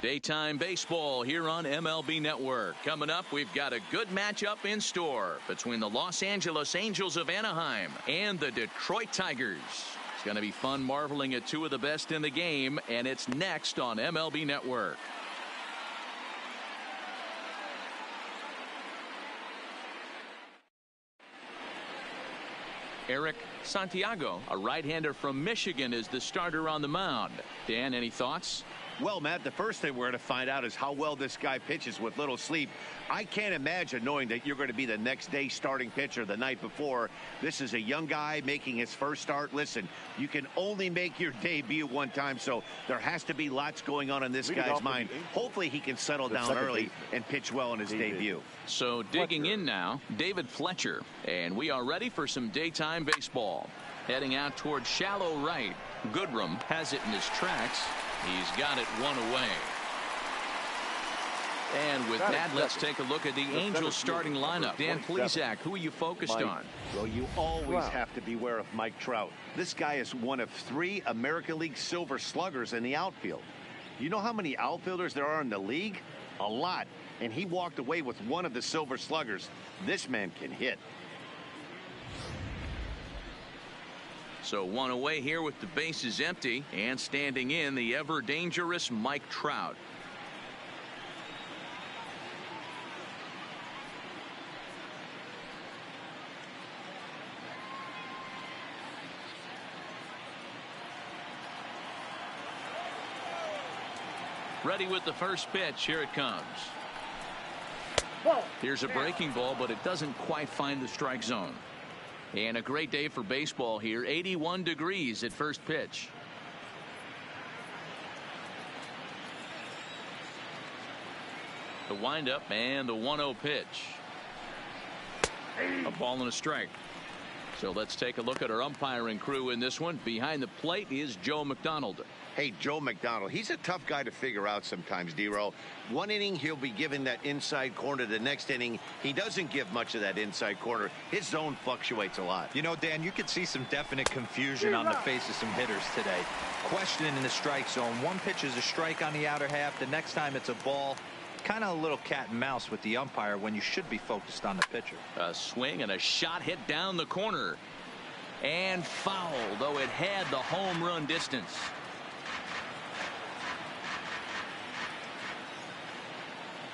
Daytime baseball here on MLB Network. Coming up, we've got a good matchup in store between the Los Angeles Angels of Anaheim and the Detroit Tigers. It's going to be fun marveling at two of the best in the game, and it's next on MLB Network. Eric Santiago, a right-hander from Michigan, is the starter on the mound. Dan, any thoughts? Well, Matt, the first thing we're going to find out is how well this guy pitches with little sleep. I can't imagine knowing that you're going to be the next day starting pitcher the night before. This is a young guy making his first start. Listen, you can only make your debut one time, so there has to be lots going on in this guy's mind. Hopefully he can settle down early and pitch well in his debut. So digging in now, David Fletcher, and we are ready for some daytime baseball. Heading out toward shallow right. Goodrum has it in his tracks. He's got it one away. And with that, let's take a look at the Angels starting lineup. Dan Plesac, who are you focused on? Well, you always have to beware of Mike Trout. This guy is one of 3 American League Silver Sluggers in the outfield. You know how many outfielders there are in the league? A lot. And he walked away with one of the Silver Sluggers. This man can hit. So one away here with the bases empty, and standing in the ever dangerous Mike Trout. Ready with the first pitch. Here it comes. Here's a breaking ball, but it doesn't quite find the strike zone. And a great day for baseball here. 81 degrees at first pitch. The windup and the 1-0 pitch. A ball and a strike. So let's take a look at our umpiring crew in this one. Behind the plate is Joe McDonald. Hey, Joe McDonald, he's a tough guy to figure out sometimes, D-Row. One inning, he'll be given that inside corner. The next inning, he doesn't give much of that inside corner. His zone fluctuates a lot. You know, Dan, you could see some definite confusion on the face of some hitters today. Questioning in the strike zone. One pitch is a strike on the outer half. The next time it's a ball. Kind of a little cat and mouse with the umpire when you should be focused on the pitcher. A swing and a shot hit down the corner. And foul, though it had the home run distance.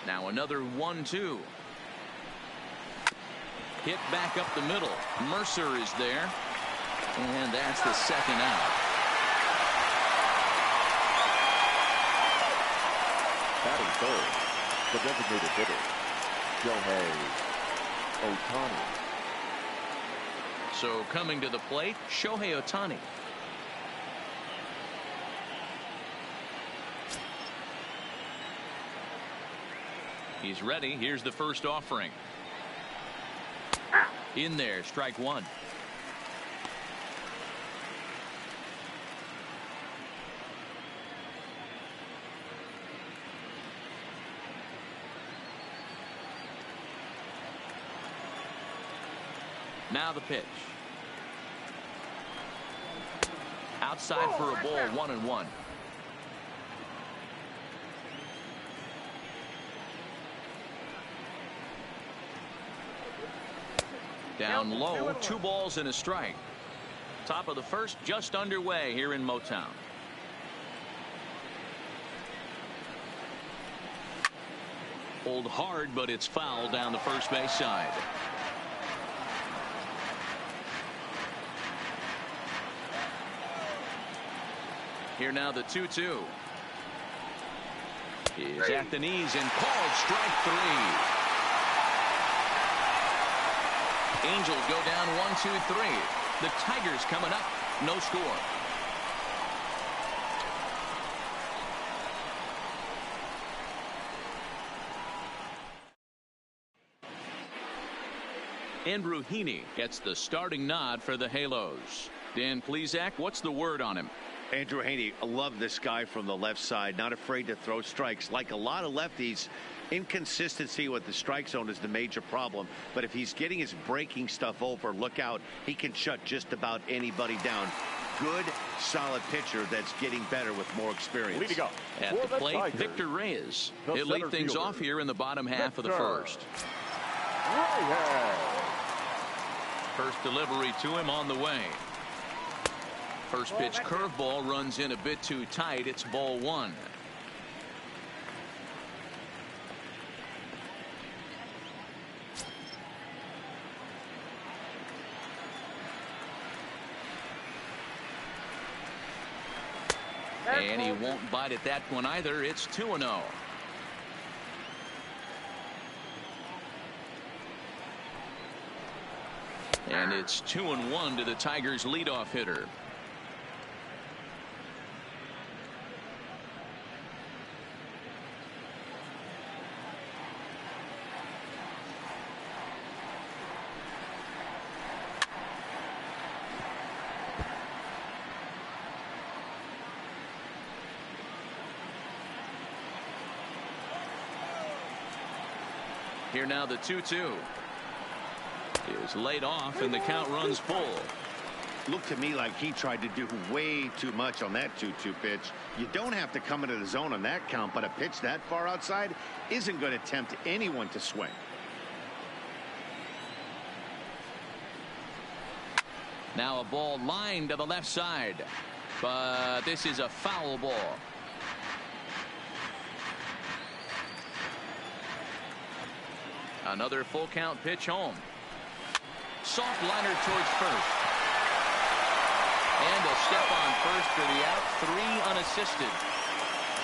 Now another 1-2. Hit back up the middle. Mercer is there. And that's the second out. Batting third, the designated hitter, Shohei Ohtani. So coming to the plate, Shohei Ohtani. He's ready. Here's the first offering. In there, strike one. Now the pitch. Outside for a ball, 1-1. Down low, 2 balls and a strike. Top of the first just underway here in Motown. Pulled hard, but it's foul down the first base side. Here now the 2-2. Is at the knees and called strike 3. Angels go down 1-2-3. The Tigers coming up, no score. Andrew Heaney gets the starting nod for the Halos. Dan Plesac, what's the word on him? Andrew Heaney, I love this guy from the left side. Not afraid to throw strikes. Like a lot of lefties, inconsistency with the strike zone is the major problem. But if he's getting his breaking stuff over, look out. He can shut just about anybody down. good, solid pitcher that's getting better with more experience. Leading up At for the plate, Tigers, Victor Reyes. the He'll lead center things fielder, off here in the bottom half of the Victor first. Reyes. First delivery to him on the way. First pitch curveball runs in a bit too tight. It's ball one. And he won't bite at that one either. It's 2-0. And it's 2-1 to the Tigers' leadoff hitter. Here now the 2-2 is laid off and the count runs full. Looked to me like he tried to do way too much on that 2-2 pitch. You don't have to come into the zone on that count, but a pitch that far outside isn't going to tempt anyone to swing. Now a ball lined to the left side, but this is a foul ball. Another full count pitch home. Soft liner towards first. And a step on first for the out. 3 unassisted.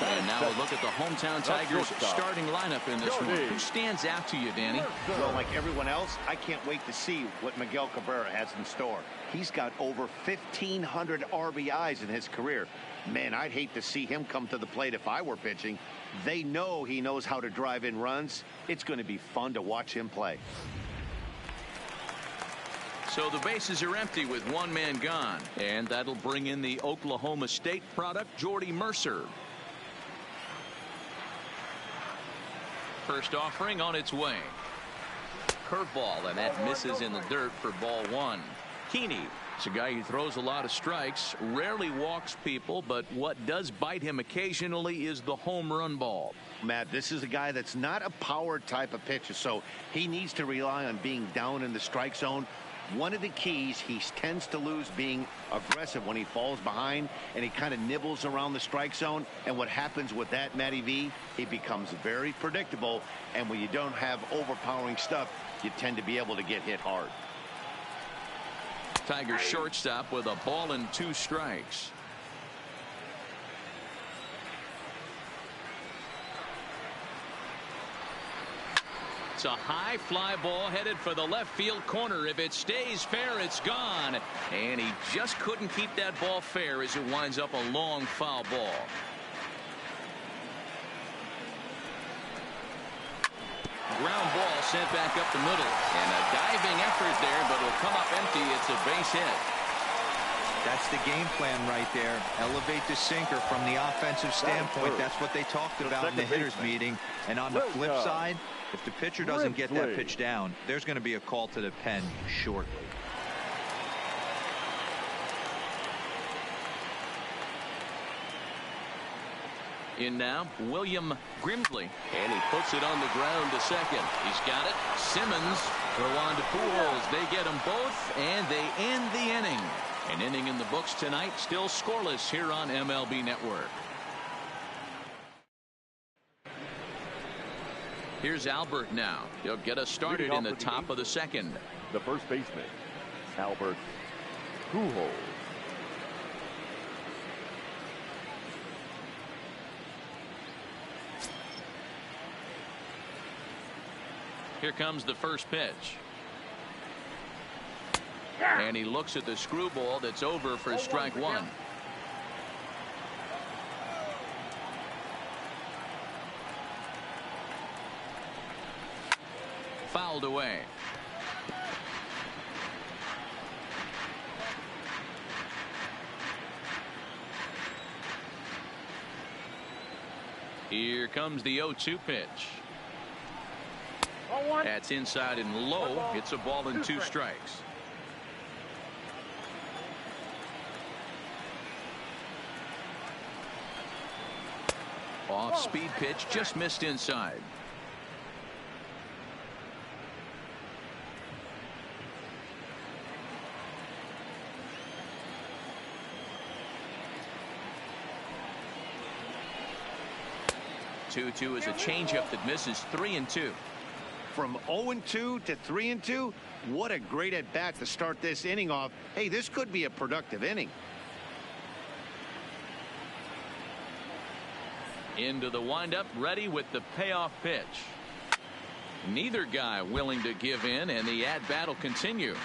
And now a look at the hometown Tigers starting lineup in this one. Who stands out to you, Danny? Well, like everyone else, I can't wait to see what Miguel Cabrera has in store. He's got over 1,500 RBIs in his career. Man, I'd hate to see him come to the plate if I were pitching. They know he knows how to drive in runs. It's going to be fun to watch him play. So the bases are empty with one man gone. And that'll bring in the Oklahoma State product, Jordy Mercer. First offering on its way. Curveball, and that misses in the dirt for ball one. Keeney is a guy who throws a lot of strikes, rarely walks people, but what does bite him occasionally is the home run ball. Matt, this is a guy that's not a power type of pitcher, so he needs to rely on being down in the strike zone. One of the keys, he tends to lose being aggressive when he falls behind, and he kind of nibbles around the strike zone. And what happens with that, Matty V, it becomes very predictable. And when you don't have overpowering stuff, you tend to be able to get hit hard. Tigers shortstop with a ball and 2 strikes. It's a high fly ball headed for the left field corner. If it stays fair, it's gone. And he just couldn't keep that ball fair as it winds up a long foul ball. Ground ball sent back up the middle. And a diving effort there, but it'll come up empty. It's a base hit. That's the game plan right there. Elevate the sinker from the offensive standpoint. That's what they talked about in the hitters meeting. And on the flip side, if the pitcher doesn't get that pitch down, there's going to be a call to the pen shortly. In now, William Grimsley. And he puts it on the ground to second. He's got it. Simmons throw on to Pujols. They get them both, and they end the inning. An inning in the books tonight, still scoreless here on MLB Network. Here's Albert now. He'll get us started in the top of the second. The first baseman, Albert Pujols. Here comes the first pitch. And he looks at the screwball that's over for strike one. Fouled away. Here comes the 0-2 pitch. That's inside and low. It's a ball and 2 strikes. Off-speed pitch just missed inside. Two is a changeup that misses. 3-2. From 0-2 to 3-2, what a great at bat to start this inning off. Hey, this could be a productive inning. Into the windup, ready with the payoff pitch. Neither guy willing to give in, and the at-bat will continue.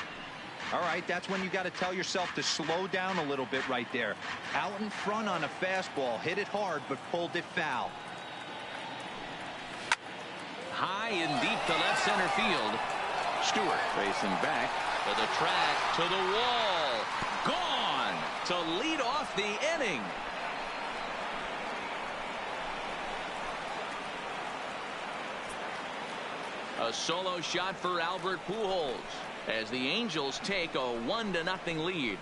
All right, that's when you got to tell yourself to slow down a little bit right there. Out in front on a fastball, hit it hard, but pulled it foul. High and deep to left center field. Stewart racing back to the track, to the wall. Gone to lead off the inning. A solo shot for Albert Pujols as the Angels take a 1-0 lead.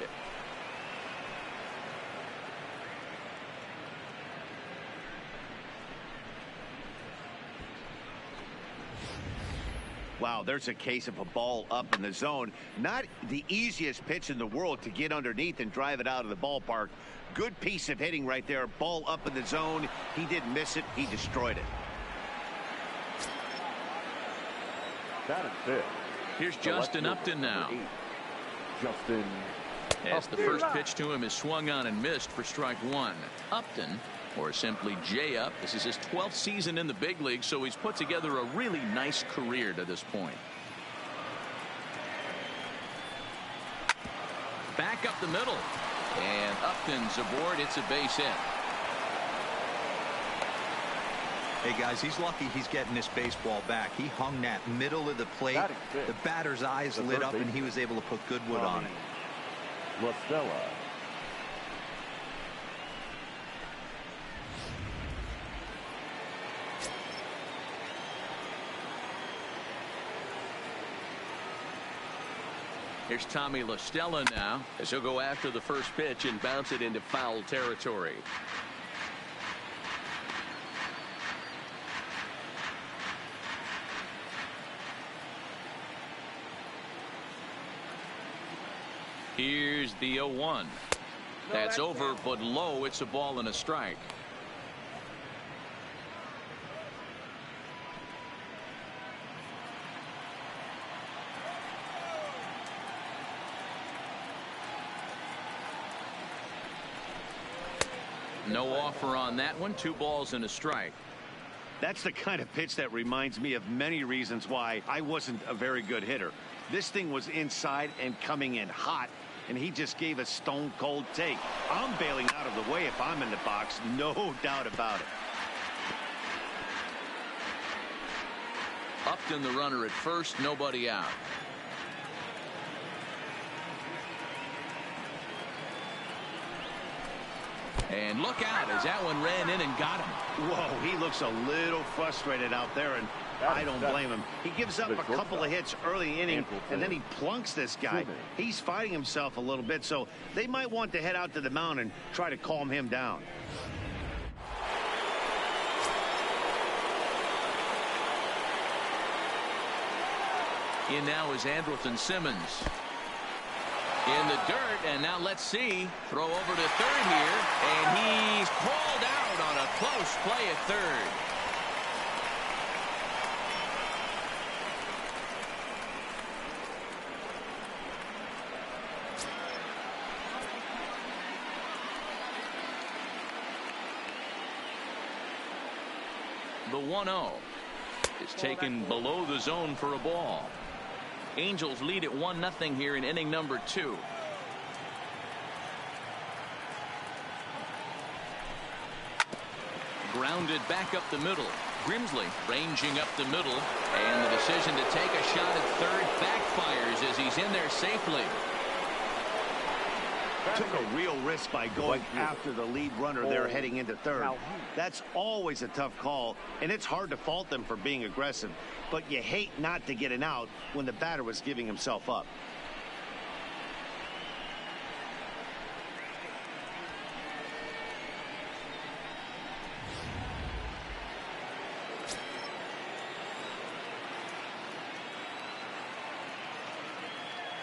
Wow, there's a case of a ball up in the zone. Not the easiest pitch in the world to get underneath and drive it out of the ballpark. Good piece of hitting right there. Ball up in the zone. He didn't miss it. He destroyed it. That is it. Here's Justin Upton now. Justin As the first pitch to him is swung on and missed for strike one. Upton, or simply J-Up, this is his 12th season in the big league, so he's put together a really nice career to this point. Back up the middle. And Upton's aboard. It's a base hit. Hey, guys, he's lucky he's getting this baseball back. He hung that middle of the plate. The batter's eyes lit up, and he was able to put good wood on it. Rostella. Here's Tommy La Stella now, as he'll go after the first pitch and bounce it into foul territory. Here's the 0-1. That's over, but low. It's a ball and a strike. No offer on that one. 2 balls and a strike. That's the kind of pitch that reminds me of many reasons why I wasn't a very good hitter. This thing was inside and coming in hot, and he just gave a stone cold take. I'm bailing out of the way if I'm in the box, no doubt about it. Upton the runner at first, nobody out. And look out as that one ran in and got him. Whoa, he looks a little frustrated out there, and I don't blame him. He gives up a couple of hits early inning, and then he plunks this guy. He's fighting himself a little bit, so they might want to head out to the mound and try to calm him down. In now is Andrelton Simmons. In the dirt, and now let's see. Throw over to third here, and he's called out on a close play at third. The 1-0 is taken below the zone for a ball. Angels lead at 1-0 here in inning number 2. Grounded back up the middle. Grimsley ranging up the middle, and the decision to take a shot at third backfires as he's in there safely. Took a real risk by going after the lead runner there heading into third. That's always a tough call, and it's hard to fault them for being aggressive. But you hate not to get an out when the batter was giving himself up.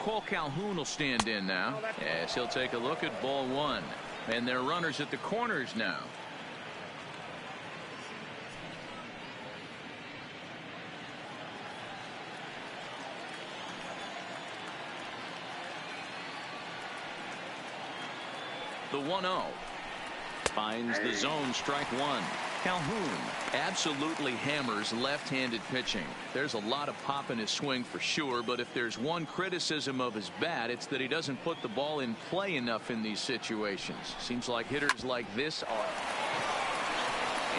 Cole Calhoun will stand in now as he'll take a look at ball one. And their runners at the corners now. The 1-0. Finds the zone, strike one. Calhoun absolutely hammers left-handed pitching. There's a lot of pop in his swing for sure, but if there's one criticism of his bat, it's that he doesn't put the ball in play enough in these situations. Seems like hitters like this are.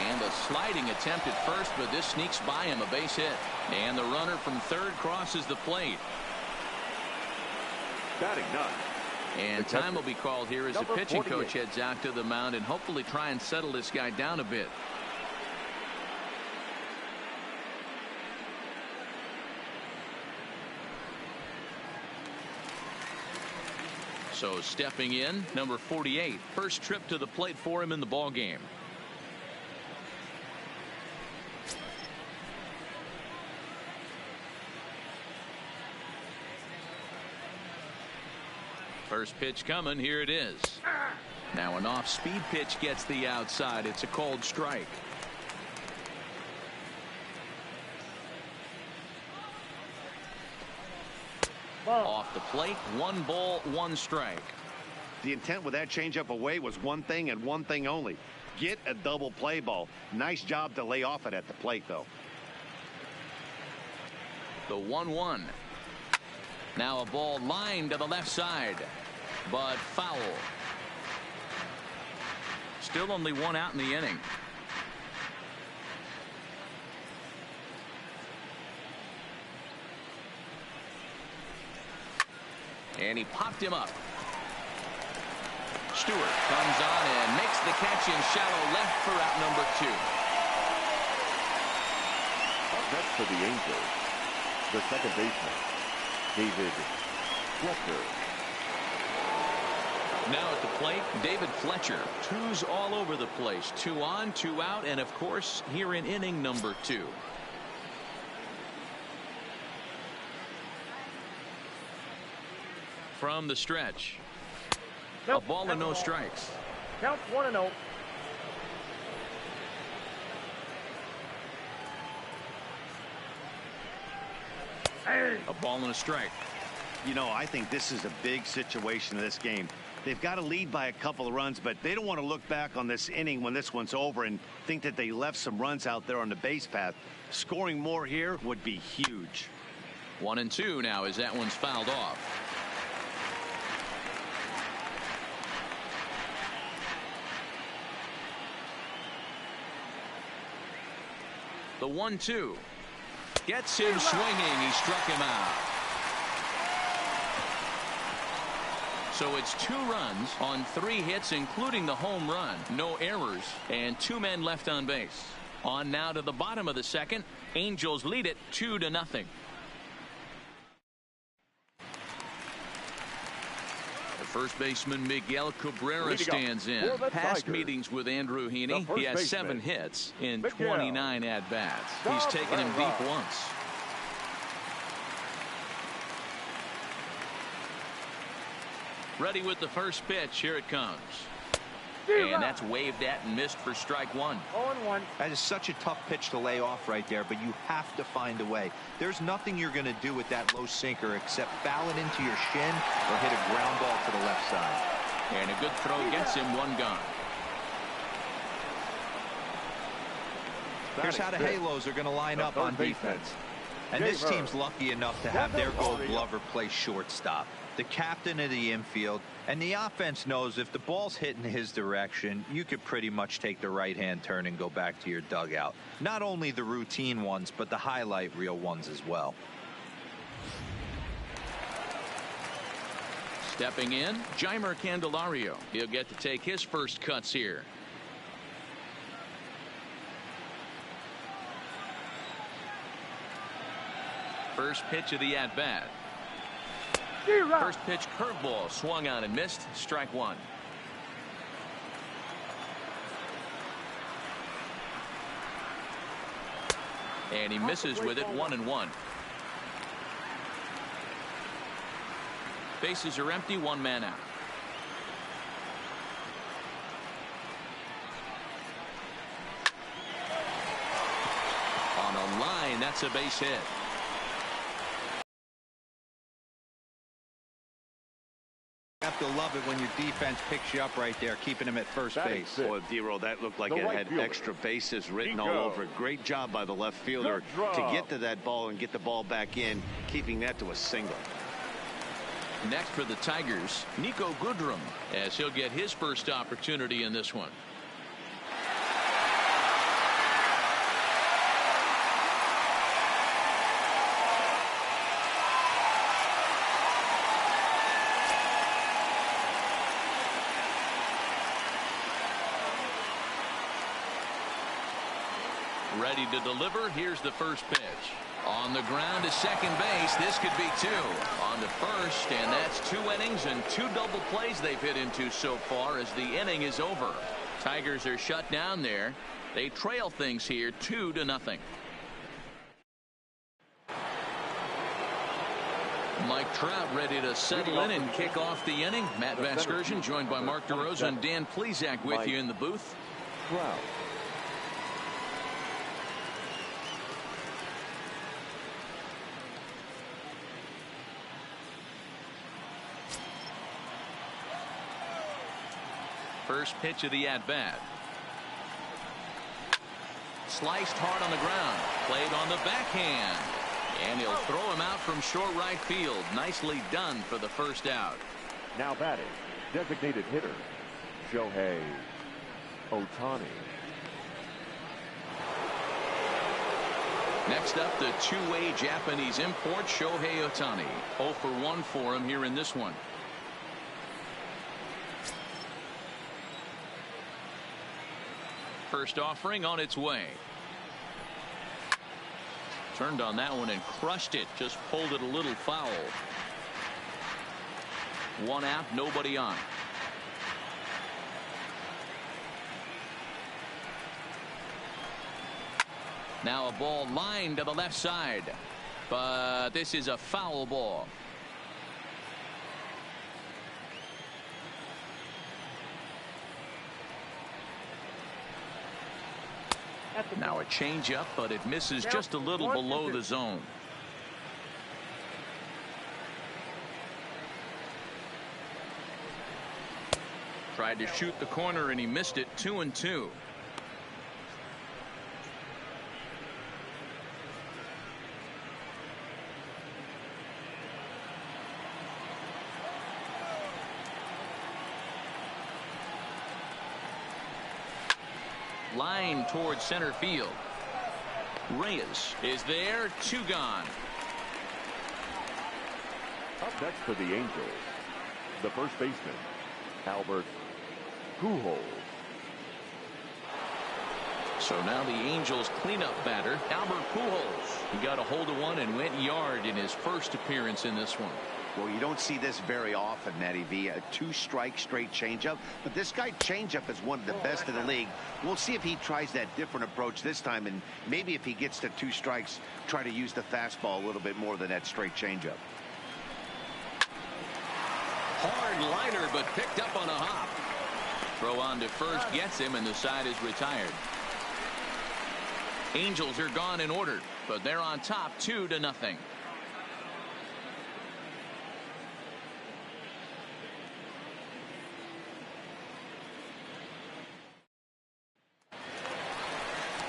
And a sliding attempt at first, but this sneaks by him, a base hit. And the runner from third crosses the plate. Batting ninth. And time will be called here as the pitching coach heads out to the mound and hopefully try and settle this guy down a bit. So stepping in, number 48. First trip to the plate for him in the ball game. First pitch coming. Here it is. Now an off-speed pitch gets the outside. It's a called strike. Off the plate, 1 ball, 1 strike. The intent with that changeup away was one thing and one thing only. Get a double play ball. Nice job to lay off it at the plate, though. The 1-1. Now a ball lined to the left side, but foul. Still only 1 out in the inning. And he popped him up. Stewart comes on and makes the catch in shallow left for out number 2. Up next for the Angels, the second baseman, David Fletcher. Now at the plate, David Fletcher. 2s all over the place. 2 on, 2 out, and of course here in inning number 2. From the stretch. A ball and no strikes. Count 1-0. A ball and a strike. You know, I think this is a big situation in this game. They've got to lead by a couple of runs, but they don't want to look back on this inning when this one's over and think that they left some runs out there on the base path. Scoring more here would be huge. 1-2 now as that one's fouled off. The 1-2 gets him swinging. He struck him out. So it's 2 runs on 3 hits, including the home run. No errors and 2 men left on base. On now to the bottom of the second. Angels lead it 2-0. First baseman Miguel Cabrera stands in. Past meetings with Andrew Heaney, he has 7 hits in 29 at-bats. He's taken him deep once. Ready with the first pitch. Here it comes. And that's waved at and missed for strike 1. 0-1. That is such a tough pitch to lay off right there, but you have to find a way. There's nothing you're going to do with that low sinker except foul it into your shin or hit a ground ball to the left side. And a good throw gets him 1 gone. Here's how the Halos are going to line up on defense. And this team's lucky enough to have their Gold Glover play shortstop, the captain of the infield, and the offense knows if the ball's hitting his direction, you could pretty much take the right-hand turn and go back to your dugout. Not only the routine ones, but the highlight reel ones as well. Stepping in, Jeimer Candelario. He'll get to take his first cuts here. First pitch of the at-bat. First pitch curveball swung on and missed. Strike 1. And he misses with it. 1-1. Bases are empty, one man out. On a line, that's a base hit. You have to love it when your defense picks you up right there, keeping him at first base. Boy, Dero, that looked like it had extra bases written all over it. Great job by the left fielder to get to that ball and get the ball back in, keeping that to a single. Next for the Tigers, Nico Goodrum, as he'll get his first opportunity in this one. Ready to deliver. Here's the first pitch. On the ground to second base. This could be two. On to first, and that's 2 innings and 2 double plays they've hit into so far as the inning is over. Tigers are shut down there. They trail things here 2-0. Mike Trout ready to settle in and kick off the inning. Matt Vasgersian joined by Mark DeRosa and Dan Plesac with you in the booth. Trout. First pitch of the at-bat. Sliced hard on the ground. Played on the backhand. And he'll throw him out from short right field. Nicely done for the first out. Now batting, designated hitter, Shohei Ohtani. Next up, the two-way Japanese import, Shohei Ohtani. 0 for 1 for him here in this one. First offering on its way. Turned on that one and crushed it. Just pulled it a little foul. 1 out, nobody on. Now a ball lined to the left side. But this is a foul ball. Now a changeup, but it misses just a little below the zone. Tried to shoot the corner and he missed it. 2-2. Line towards center field. Reyes is there. 2 gone. Up next for the Angels, the first baseman, Albert Pujols. So now the Angels cleanup batter, Albert Pujols. He got a hold of one and went yard in his first appearance in this one. Well, you don't see this very often, Matty V. A 2-strike straight changeup. But this guy changeup is one of the best in the league. We'll see if he tries that different approach this time. And maybe if he gets to 2 strikes, try to use the fastball a little bit more than that straight changeup. Hard liner, but picked up on a hop. Throw on to first gets him, and the side is retired. Angels are gone in order, but they're on top 2-0.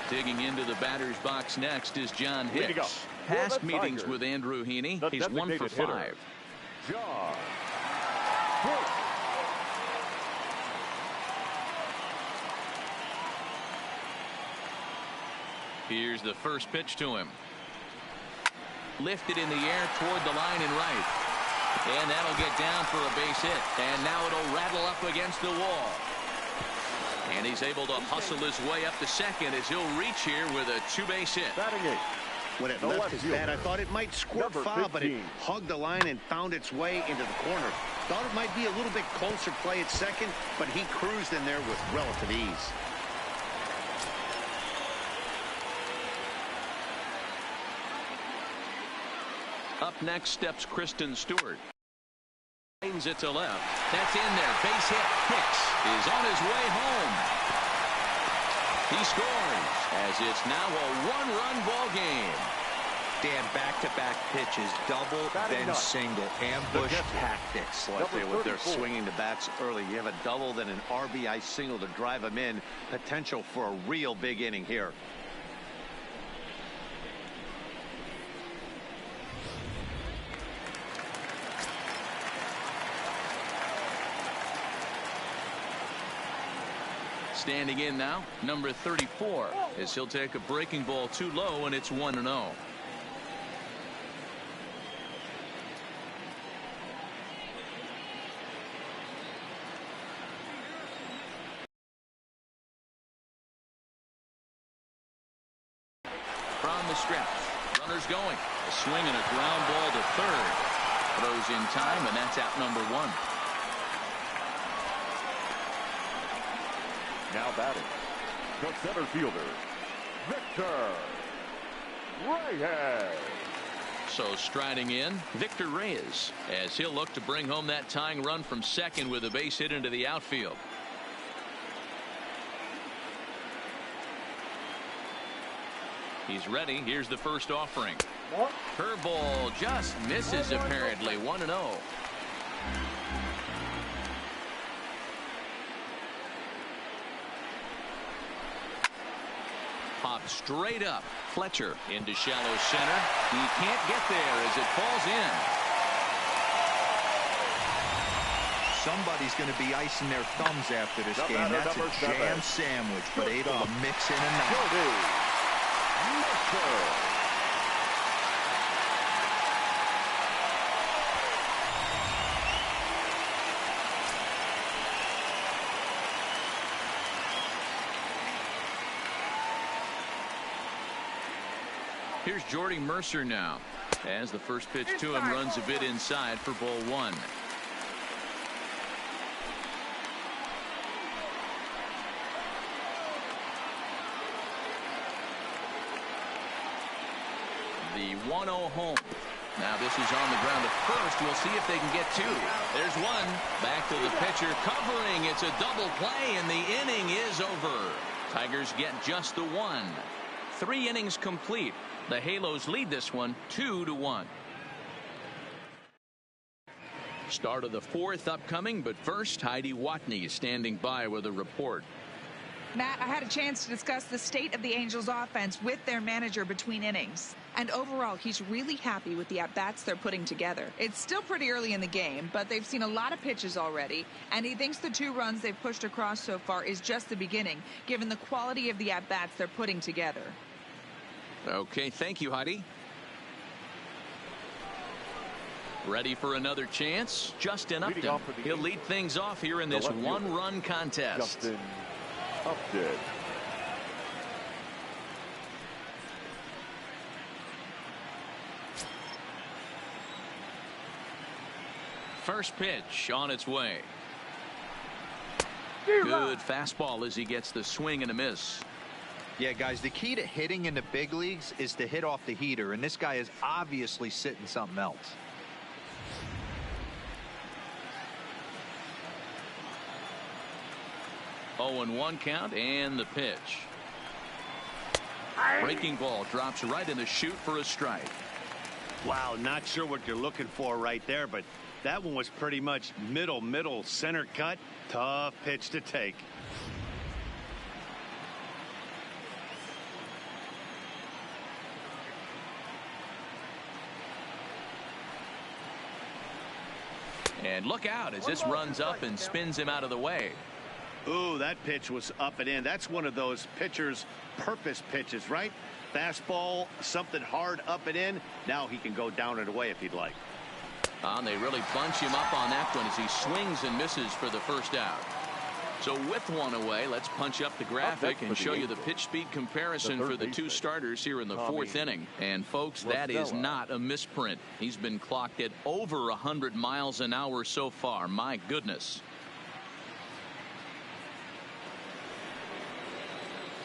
Digging into the batter's box next is John Hicks. Past meetings with Andrew Heaney, he's 1 for 5. John Hicks. Here's the first pitch to him. Lifted in the air toward the line and right. And that'll get down for a base hit. And now it'll rattle up against the wall. And he's able to hustle his way up to second as he'll reach here with a 2-base hit. Batting 8. When it left his bat, I thought it might squirt foul, but it hugged the line and found its way into the corner. Thought it might be a little bit closer play at second, but he cruised in there with relative ease. Up next steps Kristen Stewart. lines it to left. That's in there. Base hit. Hicks is on his way home. He scores as it's now a one-run ball game. Dan, back-to-back pitches, double, then single, ambush tactics. Boy, I tell you what, they're swinging the bats early. You have a double, then an RBI single to drive them in. Potential for a real big inning here. Standing in now, number 34, as he'll take a breaking ball too low, and it's 1-0. From the stretch, runners going. A swing and a ground ball to third. Throws in time, and that's out number 1. Now batting, the center fielder, Victor Reyes. So striding in, Victor Reyes, as he'll look to bring home that tying run from second with a base hit into the outfield. He's ready. Here's the first offering. Curveball just misses apparently. 1-0. Pop straight up. Fletcher into shallow center. He can't get there as it falls in. Somebody's going to be icing their thumbs after this game. That's a jam sandwich, but able to mix in and out. Here's Jordy Mercer now, as the first pitch to him runs a bit inside for ball 1. The 1-0 home. Now this is on the ground at first. We'll see if they can get 2. There's 1. Back to the pitcher covering. It's a double play, and the inning is over. Tigers get just the 1. 3 innings complete. The Halos lead this one 2-1. Start of the 4th upcoming, but first Heidi Watney is standing by with a report. Matt, I had a chance to discuss the state of the Angels offense with their manager between innings. And overall, he's really happy with the at-bats they're putting together. It's still pretty early in the game, but they've seen a lot of pitches already. And he thinks the 2 runs they've pushed across so far is just the beginning, given the quality of the at-bats they're putting together. Okay, thank you, Heidi. Ready for another chance? Justin Upton. He'll lead things off here in this one-run contest. Justin Upton. First pitch on its way. Good fastball as he gets the swing and a miss. Yeah, guys, the key to hitting in the big leagues is to hit off the heater, and this guy is obviously sitting something else. Oh, and 1 count, and the pitch. Breaking ball drops right in the chute for a strike. Wow, not sure what you're looking for right there, but that one was pretty much middle center cut. Tough pitch to take. And look out as this runs up and spins him out of the way. Ooh, that pitch was up and in. That's one of those pitcher's purpose pitches, right? Fastball, something hard up and in. Now he can go down and away if he'd like. And they really bunch him up on that one as he swings and misses for the first out. So with 1 away, let's punch up the graphic and show you the pitch speed comparison for the 2 starters here in the 4th inning. And folks, that is not a misprint. He's been clocked at over 100 miles an hour so far. My goodness.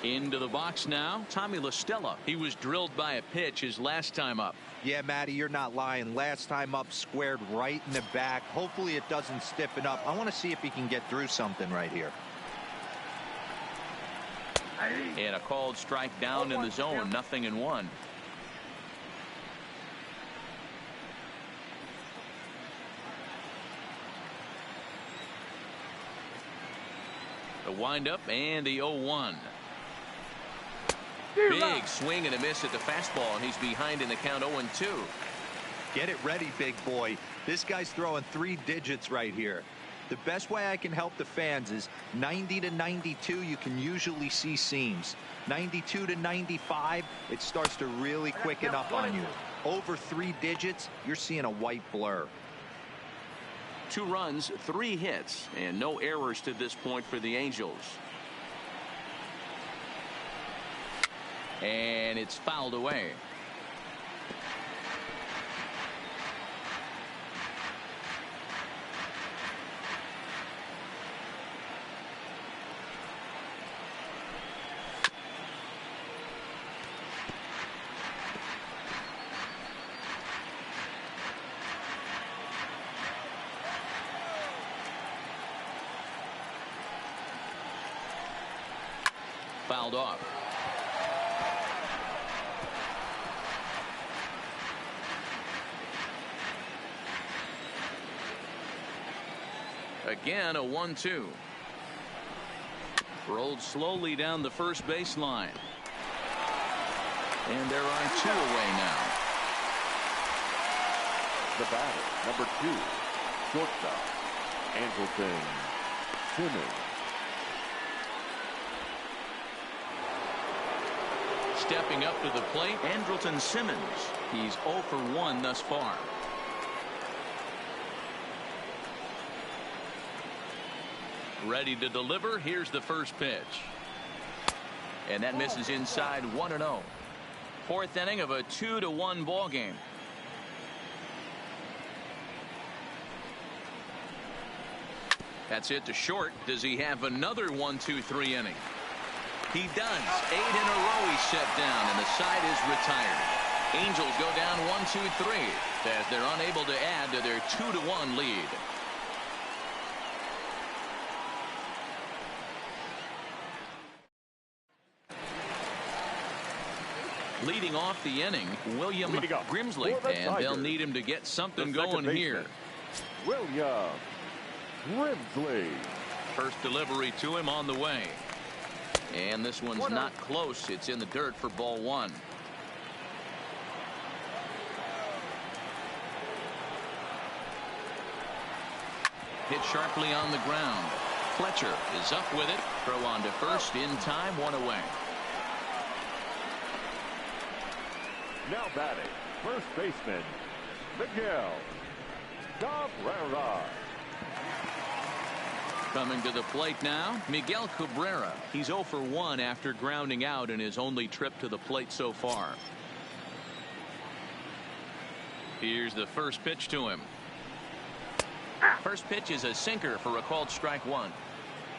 Into the box now, Tommy LaStella. He was drilled by a pitch his last time up. Yeah, Matty, you're not lying. Last time up, squared right in the back. Hopefully it doesn't stiffen up. I want to see if he can get through something right here. And a called strike down in the zone, 0-1. The windup and the 0-1. Big swing and a miss at the fastball, and he's behind in the count 0-2. Get it ready, big boy. This guy's throwing 3 digits right here. The best way I can help the fans is 90 to 92, you can usually see seams. 92 to 95, it starts to really quicken up on you. Over 3 digits, you're seeing a white blur. 2 runs, 3 hits, and no errors to this point for the Angels. And it's fouled away. Fouled off. Again, a 1-2. Rolled slowly down the first baseline. And there are 2 away now. The batter, number 2, shortstop, Andrelton Simmons. Stepping up to the plate, Andrelton Simmons. He's 0 for 1 thus far. Ready to deliver. Here's the first pitch. And that misses inside, 1-0. 4th inning of a 2-1 ball game. That's it to short. Does he have another 1-2-3 inning? He does. 8 in a row he's set down, and the side is retired. Angels go down 1-2-3 as they're unable to add to their 2-1 lead. Leading off the inning, William Grimsley, and they'll need him to get something going here. William Grimsley. First delivery to him on the way. And this one's not close. It's in the dirt for ball 1. Hit sharply on the ground. Fletcher is up with it. Throw on to first in time, 1 away. Now batting, first baseman, Miguel Cabrera. Coming to the plate now, Miguel Cabrera. He's 0 for 1 after grounding out in his only trip to the plate so far. Here's the first pitch to him. First pitch is a sinker for a called strike 1.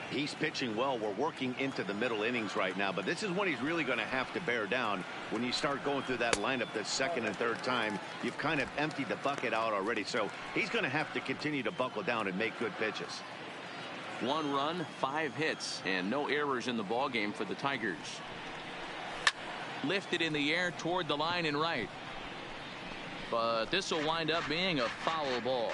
He's pitching well. We're working into the middle innings right now, but this is when he's really going to have to bear down. When you start going through that lineup the second and third time, you've kind of emptied the bucket out already, so he's going to have to continue to buckle down and make good pitches. 1 run, 5 hits, and no errors in the ball game for the Tigers. Lifted in the air toward the line and right, but this will wind up being a foul ball.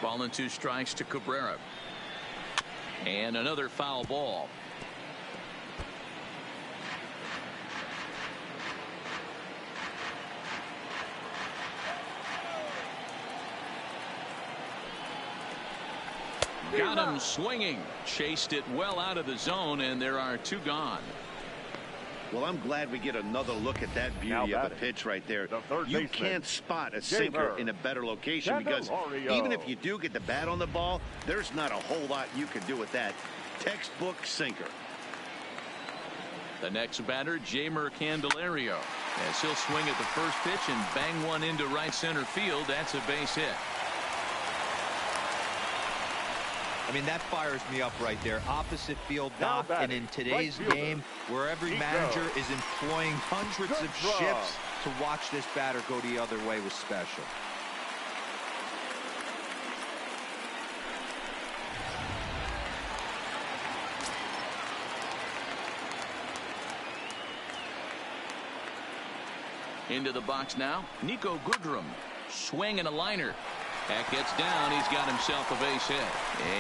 Ball and 2 strikes to Cabrera. And another foul ball. Got him swinging. Chased it well out of the zone, and there are 2 gone. Well, I'm glad we get another look at that beauty of a pitch right there. You can't spot a sinker in a better location because even if you do get the bat on the ball, there's not a whole lot you can do with that. Textbook sinker. The next batter, Jeimer Candelario, as he'll swing at the first pitch and bang one into right center field. That's a base hit. I mean, that fires me up right there. Opposite field, Doc, and in today's game, where every manager is employing hundreds of shifts to watch this batter go the other way was special. Into the box now, Nico Goodrum. Swing and a liner. That gets down. He's got himself a base hit.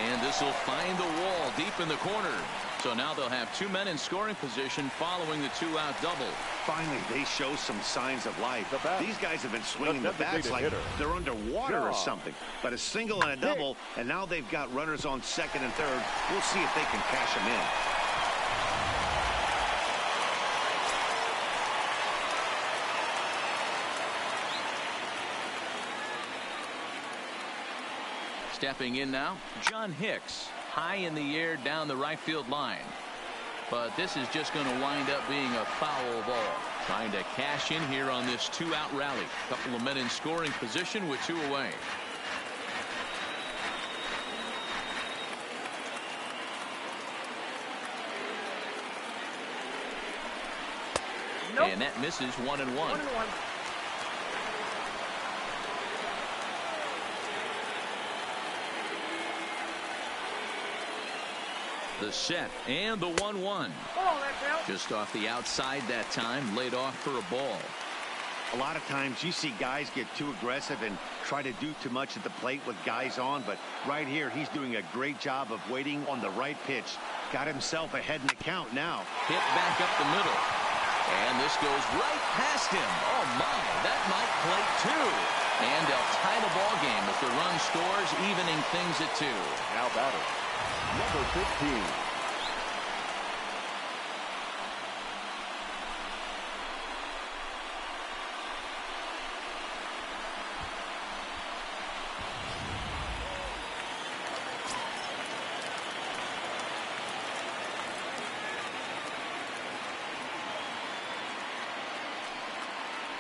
And this will find the wall deep in the corner. So now they'll have 2 men in scoring position following the 2-out double. Finally, they show some signs of life. These guys have been swinging the bats like they're underwater or something. But a single and a double, and now they've got runners on second and third. We'll see if they can cash them in. Stepping in now, John Hicks. High in the air down the right field line. But this is just going to wind up being a foul ball. Trying to cash in here on this 2-out rally. Couple of men in scoring position with 2 away. And that misses 1-1. The set and the 1-1. Just off the outside that time, laid off for a ball. A lot of times you see guys get too aggressive and try to do too much at the plate with guys on, but right here he's doing a great job of waiting on the right pitch. Got himself ahead in the count now. Hit back up the middle. And this goes right past him. Oh my, that might play 2. And they'll tie the ball game if the run scores, evening things at 2. Now batter, number 15.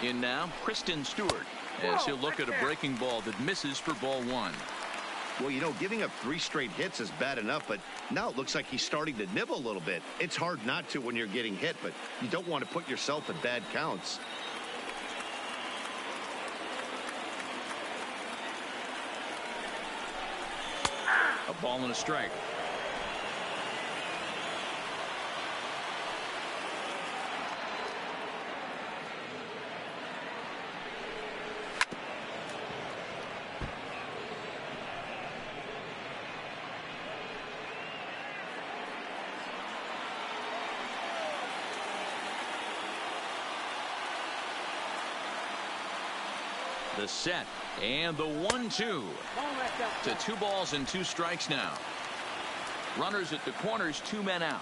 In now, Kristen Stewart, as he'll look at a breaking ball that misses for ball 1. Well, you know, giving up 3 straight hits is bad enough, but now it looks like he's starting to nibble a little bit. It's hard not to when you're getting hit, but you don't want to put yourself in bad counts. A ball and a strike. The set and the 1-2 to 2 balls and 2 strikes now. Runners at the corners, 2 men out.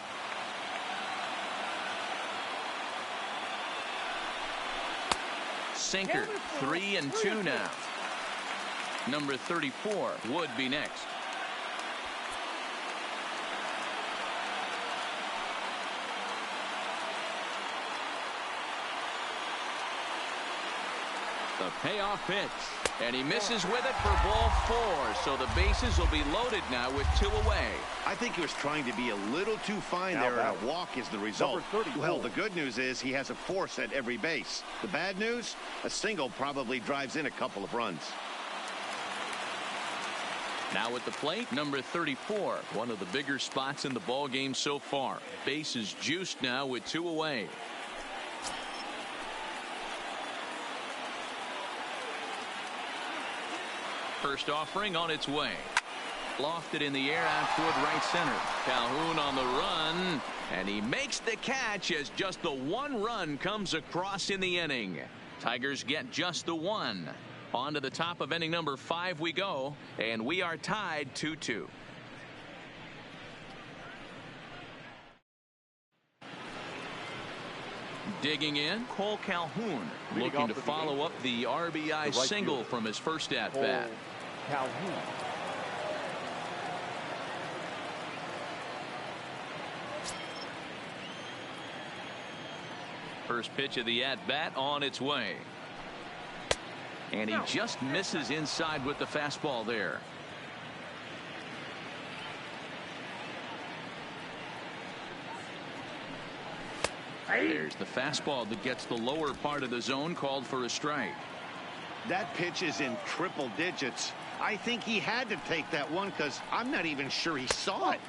Sinker, 3-2 now. Number 34 would be next. The payoff pitch, and he misses with it for ball 4, so the bases will be loaded now with 2 away. I think he was trying to be a little too fine there, and a walk is the result. Well, the good news is he has a force at every base. The bad news, a single probably drives in a couple of runs. Now at the plate, number 34, one of the bigger spots in the ball game so far. Bases juiced now with 2 away. First offering on its way. Lofted in the air out toward right center. Calhoun on the run, and he makes the catch as just the 1 run comes across in the inning. Tigers get just the 1. On to the top of inning number 5 we go, and we are tied 2-2. Digging in, Cole Calhoun, looking to follow up the RBI single from his first at-bat. Calhoun. First pitch of the at-bat on its way. And he just misses inside with the fastball there. There's the fastball that gets the lower part of the zone, called for a strike. That pitch is in triple digits. I think he had to take that one because I'm not even sure he saw it.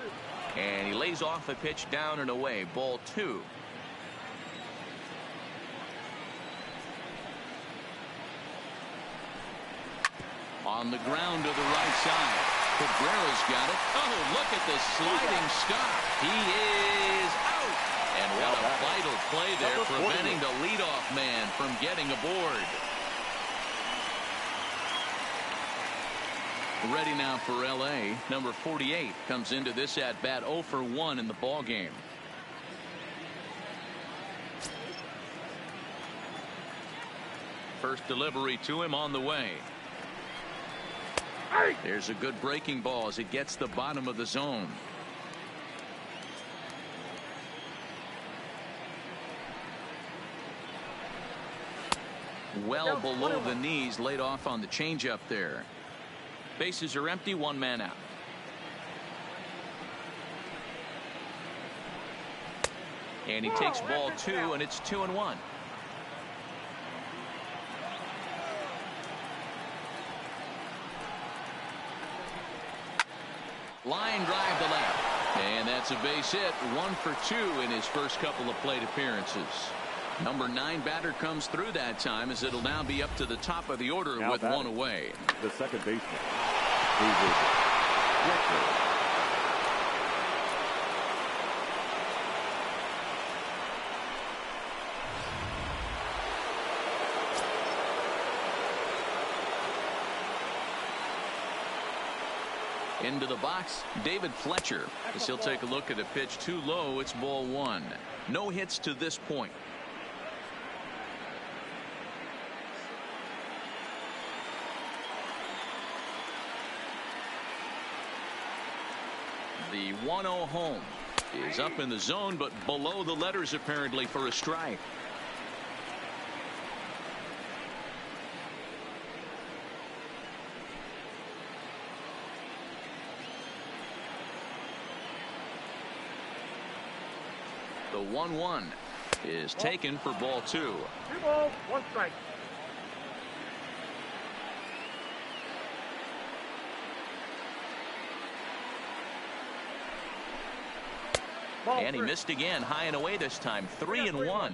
And he lays off a pitch down and away. Ball 2. On the ground to the right side. Cabrera's got it. Oh, look at the sliding stop. He is out. And what a vital play there, preventing the leadoff man from getting aboard. Ready now for L.A. Number 48 comes into this at bat 0 for 1 in the ball game. First delivery to him on the way. There's a good breaking ball as it gets the bottom of the zone. Well below the knees, laid off on the changeup there. Bases are empty, 1 man out. And he takes ball 2, and it's 2-1. Line drive to left. And that's a base hit. 1 for 2 in his first couple of plate appearances. Number 9 batter comes through that time, as it'll now be up to the top of the order now with 1 away. The second baseman, David Fletcher. Into the box, David Fletcher, as he'll take a look at a pitch too low. It's ball 1. No hits to this point. The 1-0 home is up in the zone, but below the letters apparently for a strike. The 1-1 is taken for ball 2. 2 balls, 1 strike. And he missed again, high and away this time. 3-1.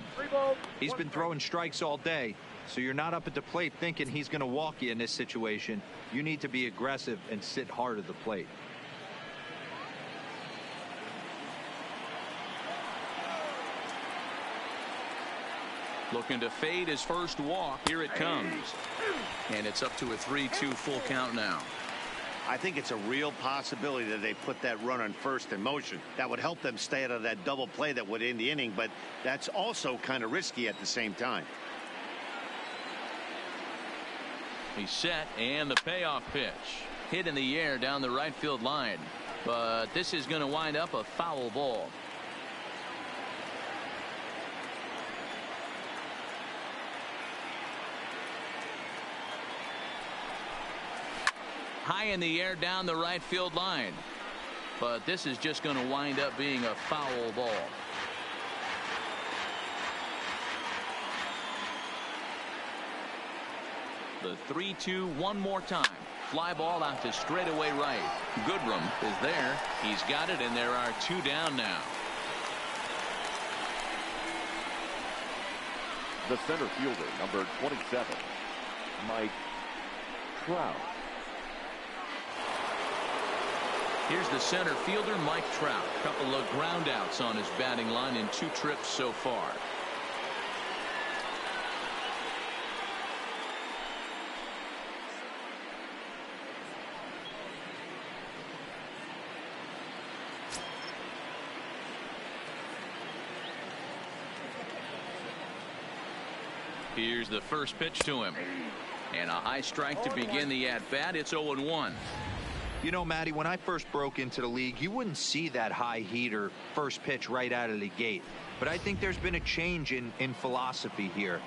He's been throwing strikes all day, so you're not up at the plate thinking he's going to walk you in this situation. You need to be aggressive and sit hard at the plate. Looking to fade his first walk. Here it comes. And it's up to a 3-2 full count now. I think it's a real possibility that they put that run on first in motion. That would help them stay out of that double play that would end the inning, but that's also kind of risky at the same time. He's set, and the payoff pitch. Hit in the air down the right field line. But this is going to wind up a foul ball. High in the air down the right field line. But this is just going to wind up being a foul ball. The 3-2 one more time. Fly ball out to straightaway right. Goodrum is there. He's got it, and there are 2 down now. The center fielder, number 27, Mike Trout. Here's the center fielder, Mike Trout. Couple of ground outs on his batting line in 2 trips so far. Here's the first pitch to him. And a high strike to begin the at-bat. It's 0-1. You know, Matty, when I first broke into the league, you wouldn't see that high heater first pitch right out of the gate. But I think there's been a change in philosophy here.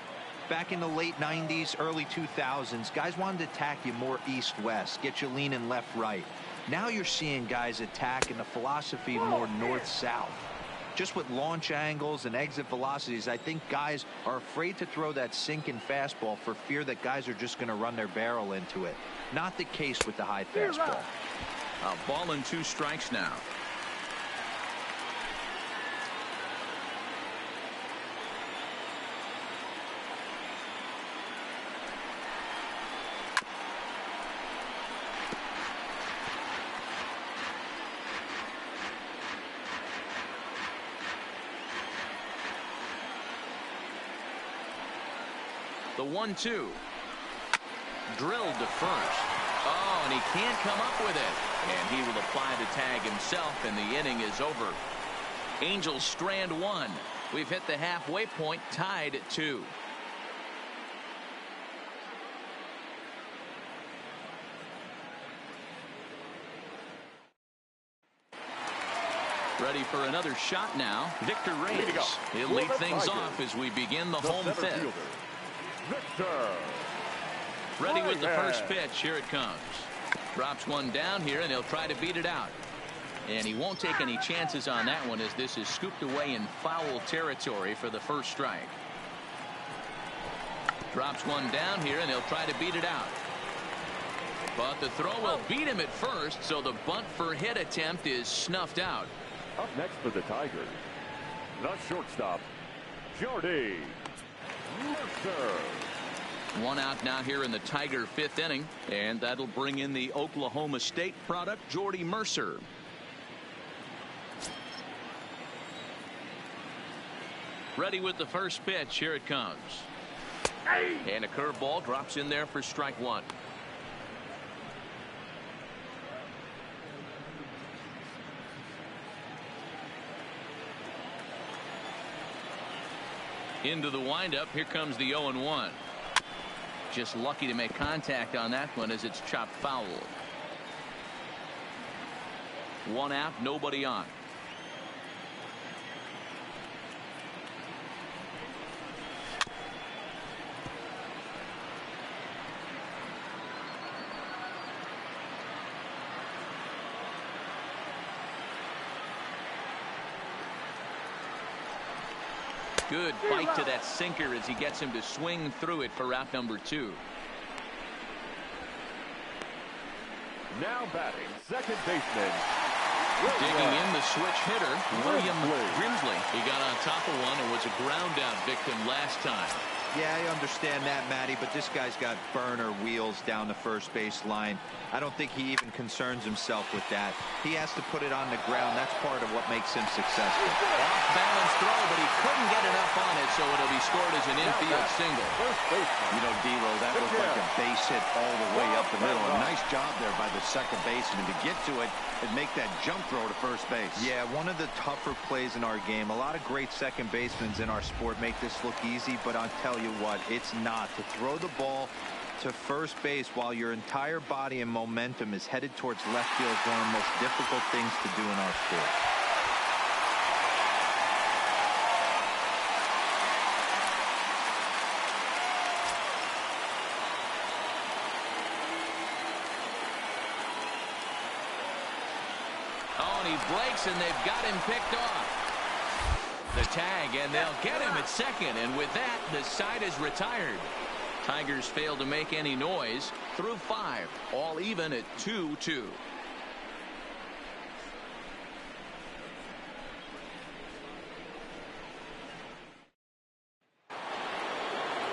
Back in the late 90s, early 2000s, guys wanted to attack you more east-west, get you leaning left-right. Now you're seeing guys attack in the philosophy more north-south. just with launch angles and exit velocities, I think guys are afraid to throw that sinking fastball for fear that guys are just going to run their barrel into it. Not the case with the high fastball. A ball and 2 strikes now. The 1-2. Drilled to first. Oh, and he can't come up with it. And he will apply the tag himself, and the inning is over. Angels strand 1. We've hit the halfway point, tied at 2. Ready for another shot now. Victor Reyes. He'll lead things off as we begin the home fifth. Victor. Ready with the first pitch. Here it comes. Drops one down here, and he'll try to beat it out. And he won't take any chances on that one, as this is scooped away in foul territory for the first strike. Drops one down here, and he'll try to beat it out. But the throw will beat him at first, so the bunt for hit attempt is snuffed out. Up next for the Tigers, the shortstop, Jordy Mercer. One out now here in the Tiger 5th inning, and that'll bring in the Oklahoma State product, Jordy Mercer. Ready with the first pitch. Here it comes. And a curveball drops in there for strike 1. Into the windup. Here comes the 0-1. Just lucky to make contact on that one as it's chopped foul. One out, nobody on. Good bite to that sinker as he gets him to swing through it for out number 2. Now batting, second baseman. Digging in the switch hitter, William Grimsley. He got on top of one and was a ground out victim last time. Yeah, I understand that, Matty, but this guy's got burner wheels down the first base line. I don't think he even concerns himself with that. He has to put it on the ground. That's part of what makes him successful. Off balance throw, but he couldn't get enough on it, so it'll be scored as an infield single. You know, D-Lo, that looked like a base hit all the way up the middle. A nice job there by the second baseman to get to it and make that jump throw to first base. Yeah, one of the tougher plays in our game. A lot of great second basemen in our sport make this look easy, but I'll tell you what, it's not. To throw the ball to first base while your entire body and momentum is headed towards left field is one of the most difficult things to do in our sport. Oh, and he breaks, and they've got him picked off. The tag, and they'll get him at second, and with that, the side is retired. Tigers fail to make any noise through 5, all even at 2-2.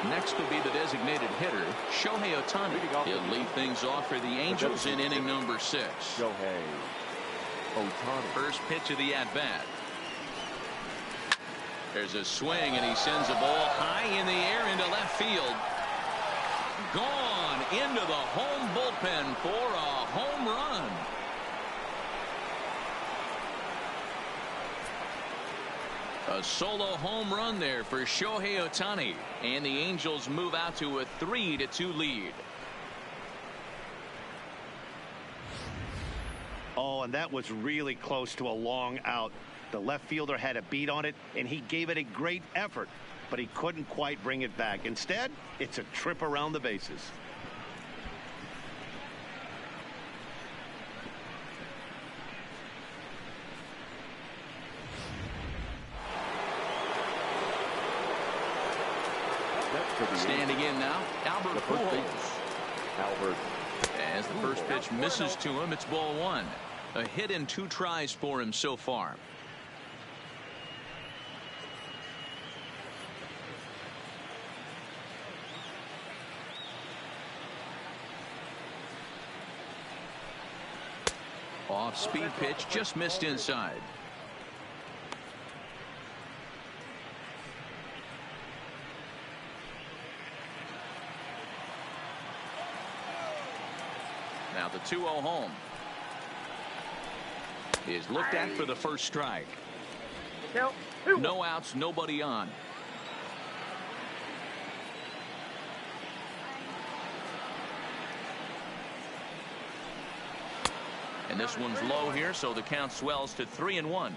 Next will be the designated hitter, Shohei Ohtani. He'll lead things off for the Angels in inning number 6. Shohei Ohtani. First pitch of the at-bat. There's a swing, and he sends a ball high in the air into left field. Gone into the home bullpen for a home run. A solo home run there for Shohei Ohtani, and the Angels move out to a 3-2 lead. Oh, and that was really close to a long out. The left fielder had a beat on it, and he gave it a great effort, but he couldn't quite bring it back. Instead, it's a trip around the bases. Standing in now, Albert Pujols. Albert. As the first pitch misses to him, it's ball one. A hit in 2 tries for him so far. Off-speed pitch just missed inside. Now the 2-0 home is looked at for the first strike. No outs, nobody on. And this one's low here, so the count swells to 3-1.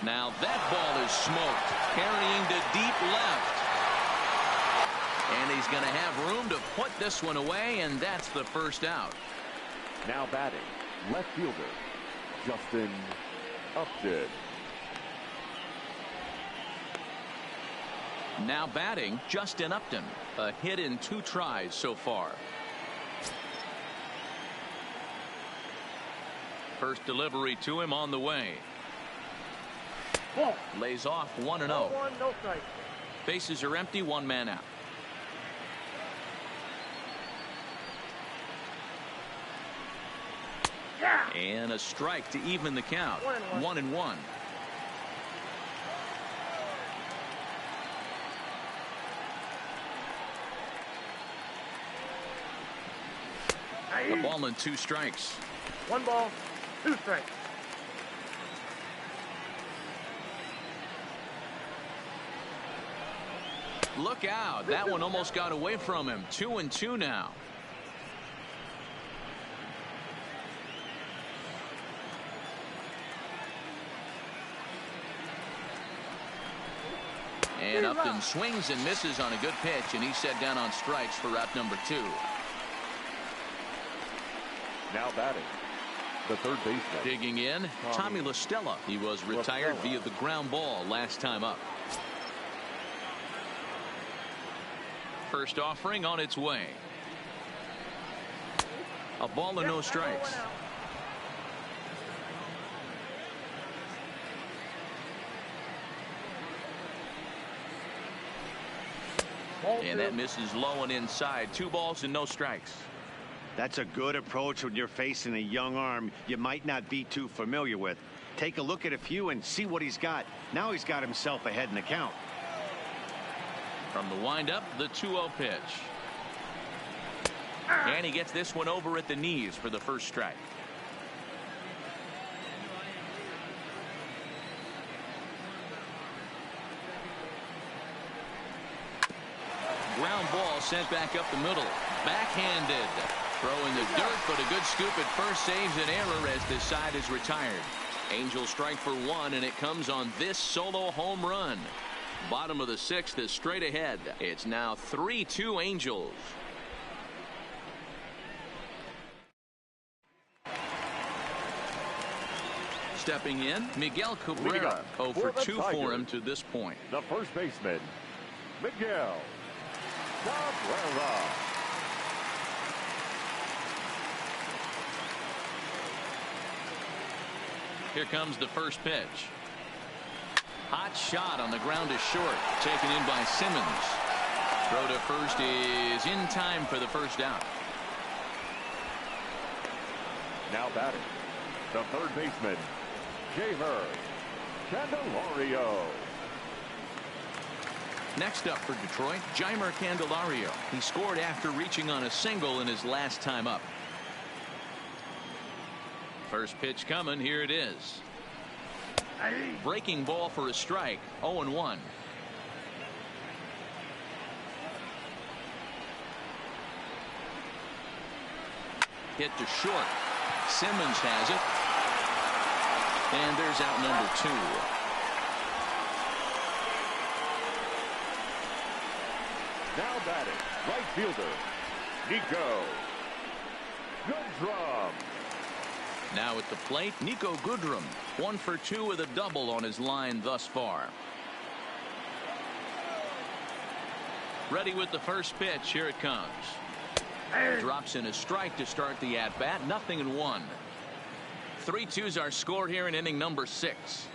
Now that ball is smoked, carrying to deep left. And he's going to have room to put this one away, and that's the first out. Now batting, left fielder, Justin Upton. Now batting, Justin Upton. A hit in 2 tries so far. First delivery to him on the way. Lays off 1-0. No strike. Bases are empty, 1 man out. And a strike to even the count. 1-1. The ball and 2 strikes. 1 ball, 2 strikes. Look out. That one almost got away from him. 2-2 now. And Upton swings and misses on a good pitch, and he's set down on strikes for out number 2. Now batting, the third baseman. Digging in, Tommy La Stella. He was retired via the ground ball last time up. First offering on its way. A ball and no strikes. And that misses low and inside. 2 balls and no strikes. That's a good approach when you're facing a young arm you might not be too familiar with. Take a look at a few and see what he's got. Now he's got himself ahead in the count. From the windup, the 2-0 pitch. And he gets this one over at the knees for the first strike. Ground ball sent back up the middle. Backhanded. Throwing the dirt, but a good scoop at first saves an error as this side is retired. Angels strike for 1, and it comes on this solo home run. Bottom of the 6th is straight ahead. It's now 3-2 Angels. Stepping in, Miguel Cabrera. 0 for 2 for him to this point. The first baseman, Miguel Cabrera. Here comes the first pitch. Hot shot on the ground is short. Taken in by Simmons. Throw to first is in time for the first out. Now batting, the third baseman, Jeimer Candelario. Next up for Detroit, Jeimer Candelario. He scored after reaching on a single in his last time up. First pitch coming. Here it is. Breaking ball for a strike. 0-1. Hit to short. Simmons has it. And there's out number 2. Now batting, right fielder, Nico Goodrum. Now at the plate, Nico Goodrum, 1 for 2 with a double on his line thus far. Ready with the first pitch. Here it comes. Drops in a strike to start the at-bat. 0-1. 3-2's our score here in inning number 6.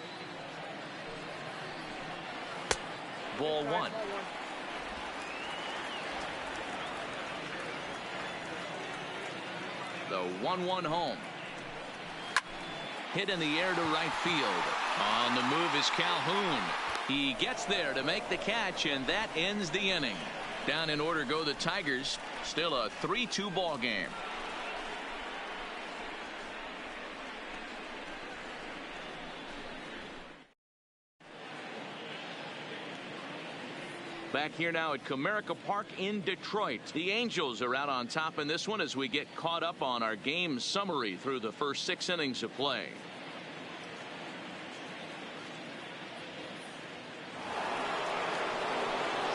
Ball 1. The 1-1 home. Hit in the air to right field. On the move is Calhoun. He gets there to make the catch, and that ends the inning. Down in order go the Tigers. Still a 3-2 ball game. Back here now at Comerica Park in Detroit. The Angels are out on top in this one as we get caught up on our game summary through the first 6 innings of play.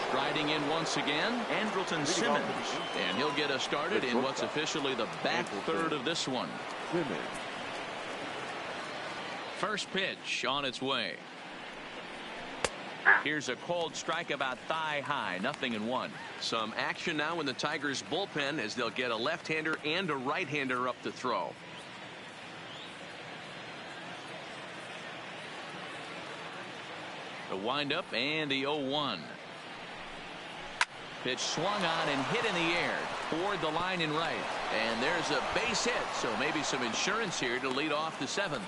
Striding in once again, Andrelton Simmons, and he'll get us started in what's officially the back third of this one. First pitch on its way. Here's a cold strike about thigh high. 0-1. Some action now in the Tigers bullpen as they'll get a left-hander and a right-hander up to throw. The windup and the 0-1. Pitch swung on and hit in the air toward the line in right, and there's a base hit, so maybe some insurance here to lead off the 7th.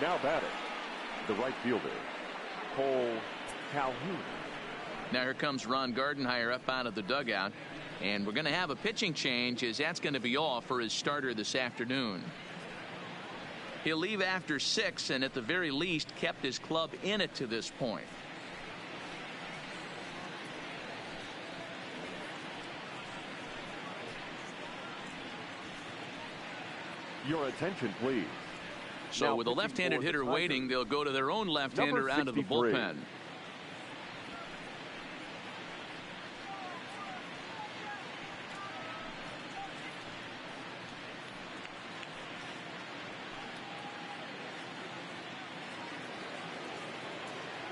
Now batting, the right fielder, Cole Calhoun. Now here comes Ron Gardenhire up out of the dugout, and we're going to have a pitching change as that's going to be all for his starter this afternoon. He'll leave after 6 and at the very least kept his club in it to this point. Your attention, please. So now with a left-handed hitter waiting, they'll go to their own left-hander out of the bullpen.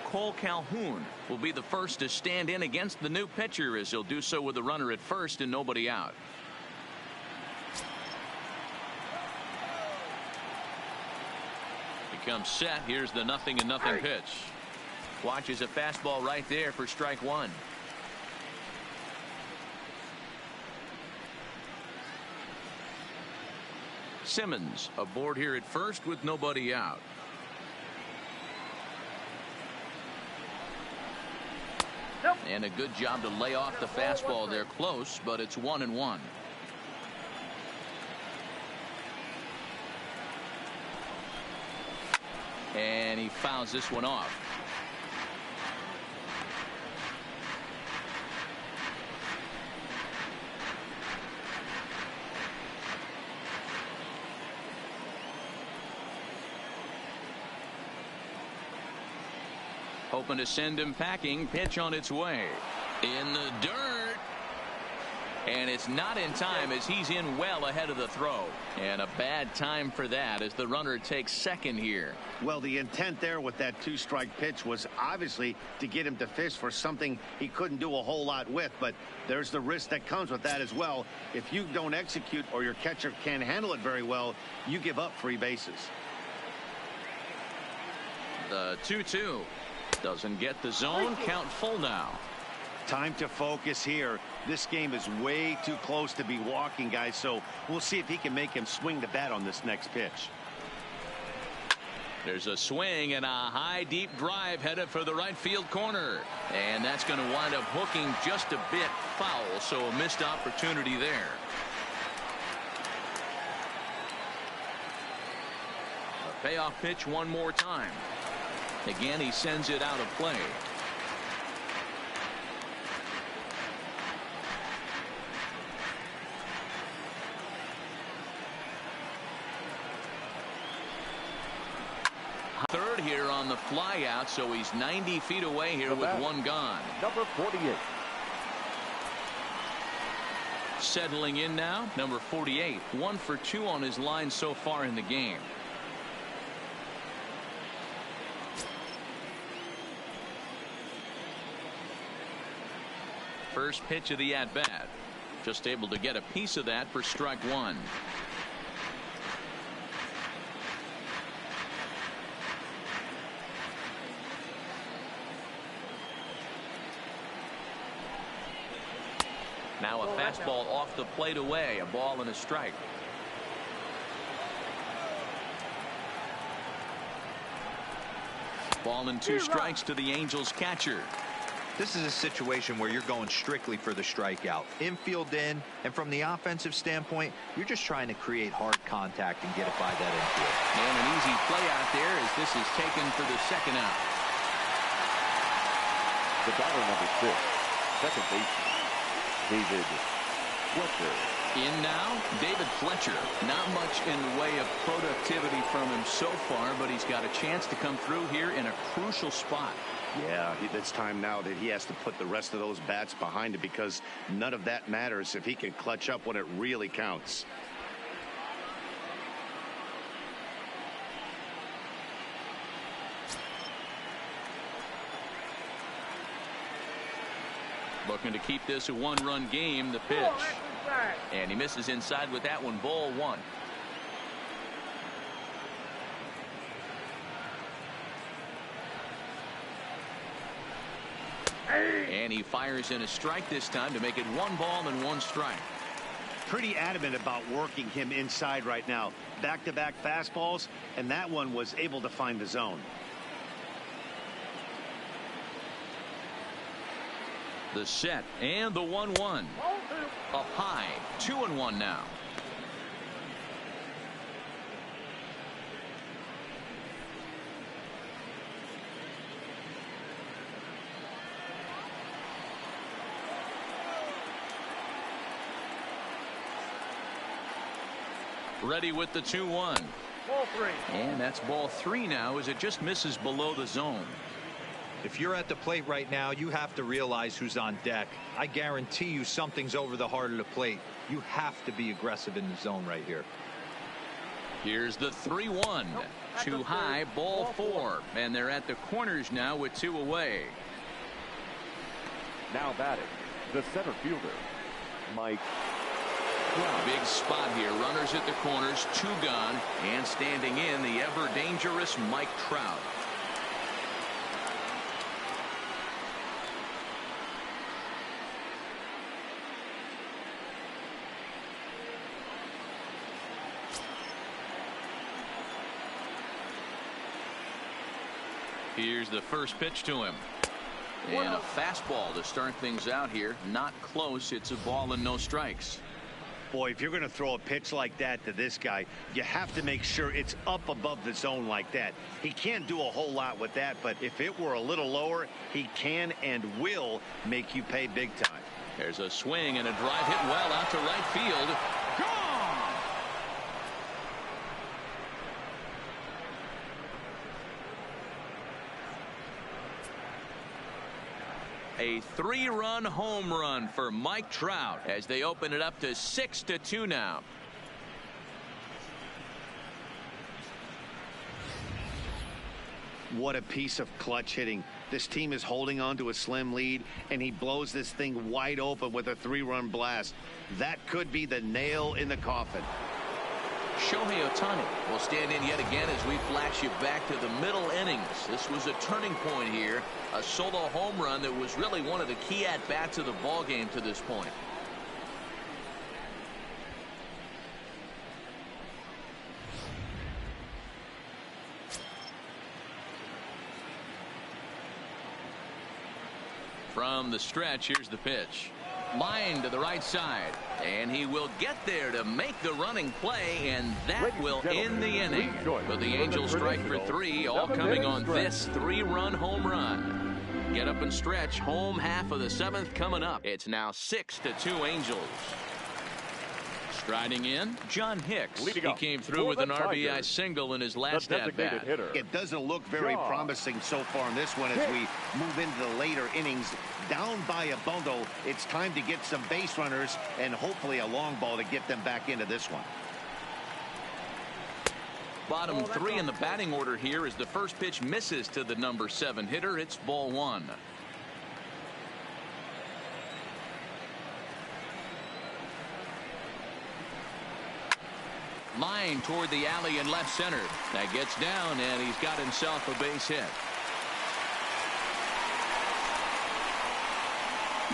Cole Calhoun will be the first to stand in against the new pitcher, as he'll do so with a runner at first and nobody out. Comes set. Here's the 0-0 pitch. Watches a fastball right there for strike 1. Simmons aboard here at first with nobody out. And a good job to lay off the fastball there close, but it's 1-1. And he fouls this one off. Hoping to send him packing. Pitch on its way. In the dirt. And it's not in time as he's in well ahead of the throw. And a bad time for that as the runner takes second here. Well, the intent there with that 2-strike pitch was obviously to get him to fish for something he couldn't do a whole lot with. But there's the risk that comes with that as well. If you don't execute or your catcher can't handle it very well, you give up 3 bases. The 2-2 doesn't get the zone. Count full now. Time to focus here. This game is way too close to be walking, guys, so we'll see if he can make him swing the bat on this next pitch. There's a swing and a high deep drive headed for the right field corner, and that's going to wind up hooking just a bit foul, so a missed opportunity there. A payoff pitch one more time. Again, he sends it out of play. Third here on the fly out, so he's 90 feet away here with one gone. Number 48. settling in now, number 48. 1 for 2 on his line so far in the game. First pitch of the at-bat. Just able to get a piece of that for strike one. Now a fastball off the plate away. A ball and a strike. Ball and 2 strikes to the Angels catcher. This is a situation where you're going strictly for the strikeout. Infield in, and from the offensive standpoint, you're just trying to create hard contact and get it by that infield. And an easy play out there as this is taken for the second out. The batter, number 6, second baseman, David Fletcher. In now, David Fletcher. Not much in the way of productivity from him so far, but he's got a chance to come through here in a crucial spot. Yeah, it's time now that he has to put the rest of those bats behind it, because none of that matters if he can clutch up when it really counts. Looking to keep this a one-run game. The pitch. And he misses inside with that one. Ball 1. And he fires in a strike this time to make it 1 ball and 1 strike. Pretty adamant about working him inside right now. Back-to-back fastballs, and that one was able to find the zone. The set and the 1-1. Up high. 2-1 now. Ready with the 2-1. Ball 3. And that's ball 3 now as it just misses below the zone. If you're at the plate right now, you have to realize who's on deck. I guarantee you something's over the heart of the plate. You have to be aggressive in the zone right here. Here's the 3-1. Too high, ball 4. And they're at the corners now with 2 away. Now batting, the center fielder, Mike. Big spot here. Runners at the corners, 2 gone. And standing in, the ever-dangerous Mike Trout. Here's the first pitch to him. And a fastball to start things out here. Not close. It's a ball and no strikes. Boy, if you're going to throw a pitch like that to this guy, you have to make sure it's up above the zone like that. He can't do a whole lot with that, but if it were a little lower, he can and will make you pay big time. There's a swing and a drive hit well out to right field. Gone! A 3-run home run for Mike Trout as they open it up to 6-2 now. What a piece of clutch hitting. This team is holding on to a slim lead, and he blows this thing wide open with a 3-run blast. That could be the nail in the coffin. Shohei Ohtani will stand in yet again as we flash you back to the middle innings. This was a turning point here. A solo home run that was really one of the key at-bats of the ball game to this point. From the stretch, here's the pitch. Line to the right side, and he will get there to make the running play, and that will end the inning. But the Angels strike for 3, all coming on this 3-run home run. Get up and stretch. Home half of the 7th coming up. It's now 6-2 Angels. Striding in, John Hicks. Leading He up came through for with the an RBI Tigers, single in his the last at designated bat. hitter. It doesn't look very John. promising so far in this one as we move into the later innings. Down by a bundle, it's time to get some base runners and hopefully a long ball to get them back into this one. Bottom three in the batting order here as the first pitch misses to the number 7 hitter. It's ball 1. Line toward the alley in left center. That gets down, and he's got himself a base hit.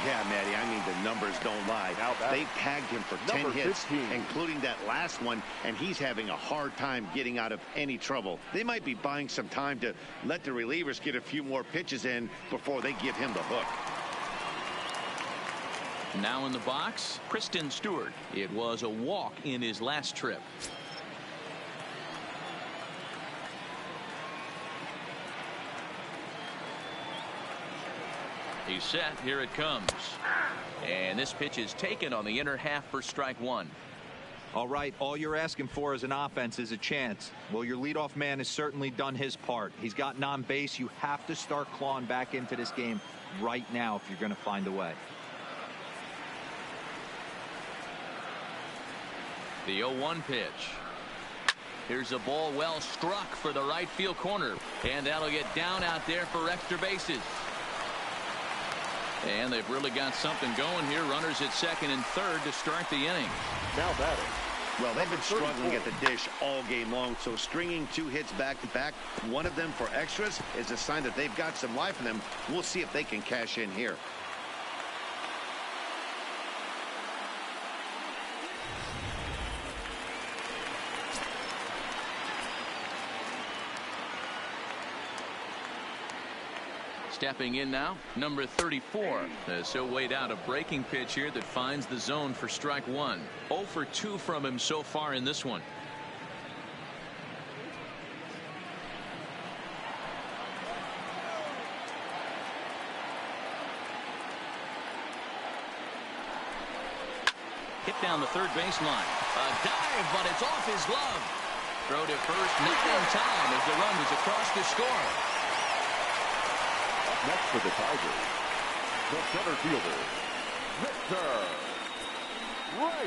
Yeah, Matty, I mean, the numbers don't lie. They tagged him for 10 hits, 15. including that last one, and he's having a hard time getting out of any trouble. They might be buying some time to let the relievers get a few more pitches in before they give him the hook. Now in the box, Kristen Stewart. It was a walk in his last trip. He's set. Here it comes. And this pitch is taken on the inner half for strike 1. All right, all you're asking for as an offense is a chance. Well, your leadoff man has certainly done his part. He's gotten on base. You have to start clawing back into this game right now if you're going to find a way. The 0-1 pitch. Here's a ball well struck for the right field corner. And that'll get down out there for extra bases. And they've really got something going here. Runners at second and third to start the inning. Now batting. Well, they've been struggling at the dish all game long, so stringing 2 hits back-to-back, one of them for extras, is a sign that they've got some life in them. We'll see if they can cash in here. Stepping in now, number 34. As he'll wait out a breaking pitch here that finds the zone for strike 1. 0 for 2 from him so far in this one. Hit down the third baseline. A dive, but it's off his glove. Throw to first, not in time as the run was across the score. Next for the Tigers, the center fielder, Victor.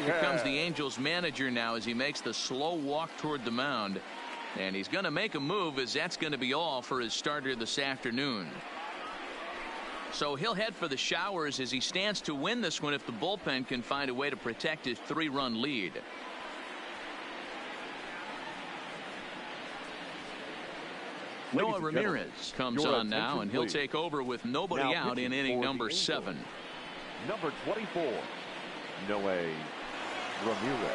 Here comes the Angels manager now as he makes the slow walk toward the mound. And he's going to make a move as that's going to be all for his starter this afternoon. So he'll head for the showers as he stands to win this one if the bullpen can find a way to protect his 3-run lead. Noah Ramirez comes on now, and he'll take over with nobody out in inning number 7. Number 24, Noah Ramirez.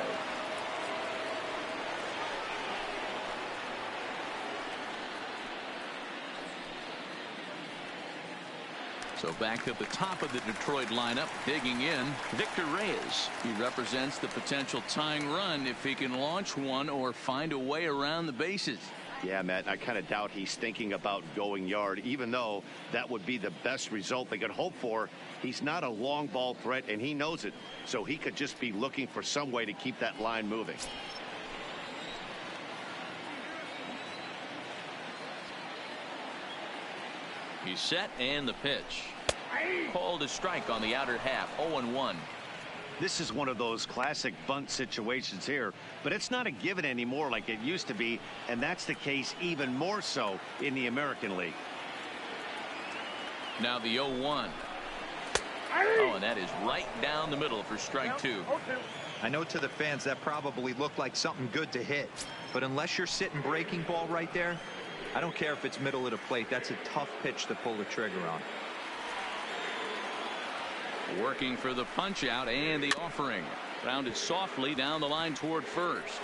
So back at the top of the Detroit lineup, digging in, Victor Reyes. He represents the potential tying run if he can launch one or find a way around the bases. Yeah, Matt, I kind of doubt he's thinking about going yard, even though that would be the best result they could hope for. He's not a long ball threat, and he knows it, so he could just be looking for some way to keep that line moving. He's set, and the pitch. Called a strike on the outer half, 0-1. This is one of those classic bunt situations here, but it's not a given anymore like it used to be, and that's the case even more so in the American League. Now the 0-1. Oh, and that is right down the middle for strike 2. I know to the fans that probably looked like something good to hit, but unless you're sitting breaking ball right there, I don't care if it's middle of the plate. That's a tough pitch to pull the trigger on. Working for the punch out and the offering. Rounded softly down the line toward first.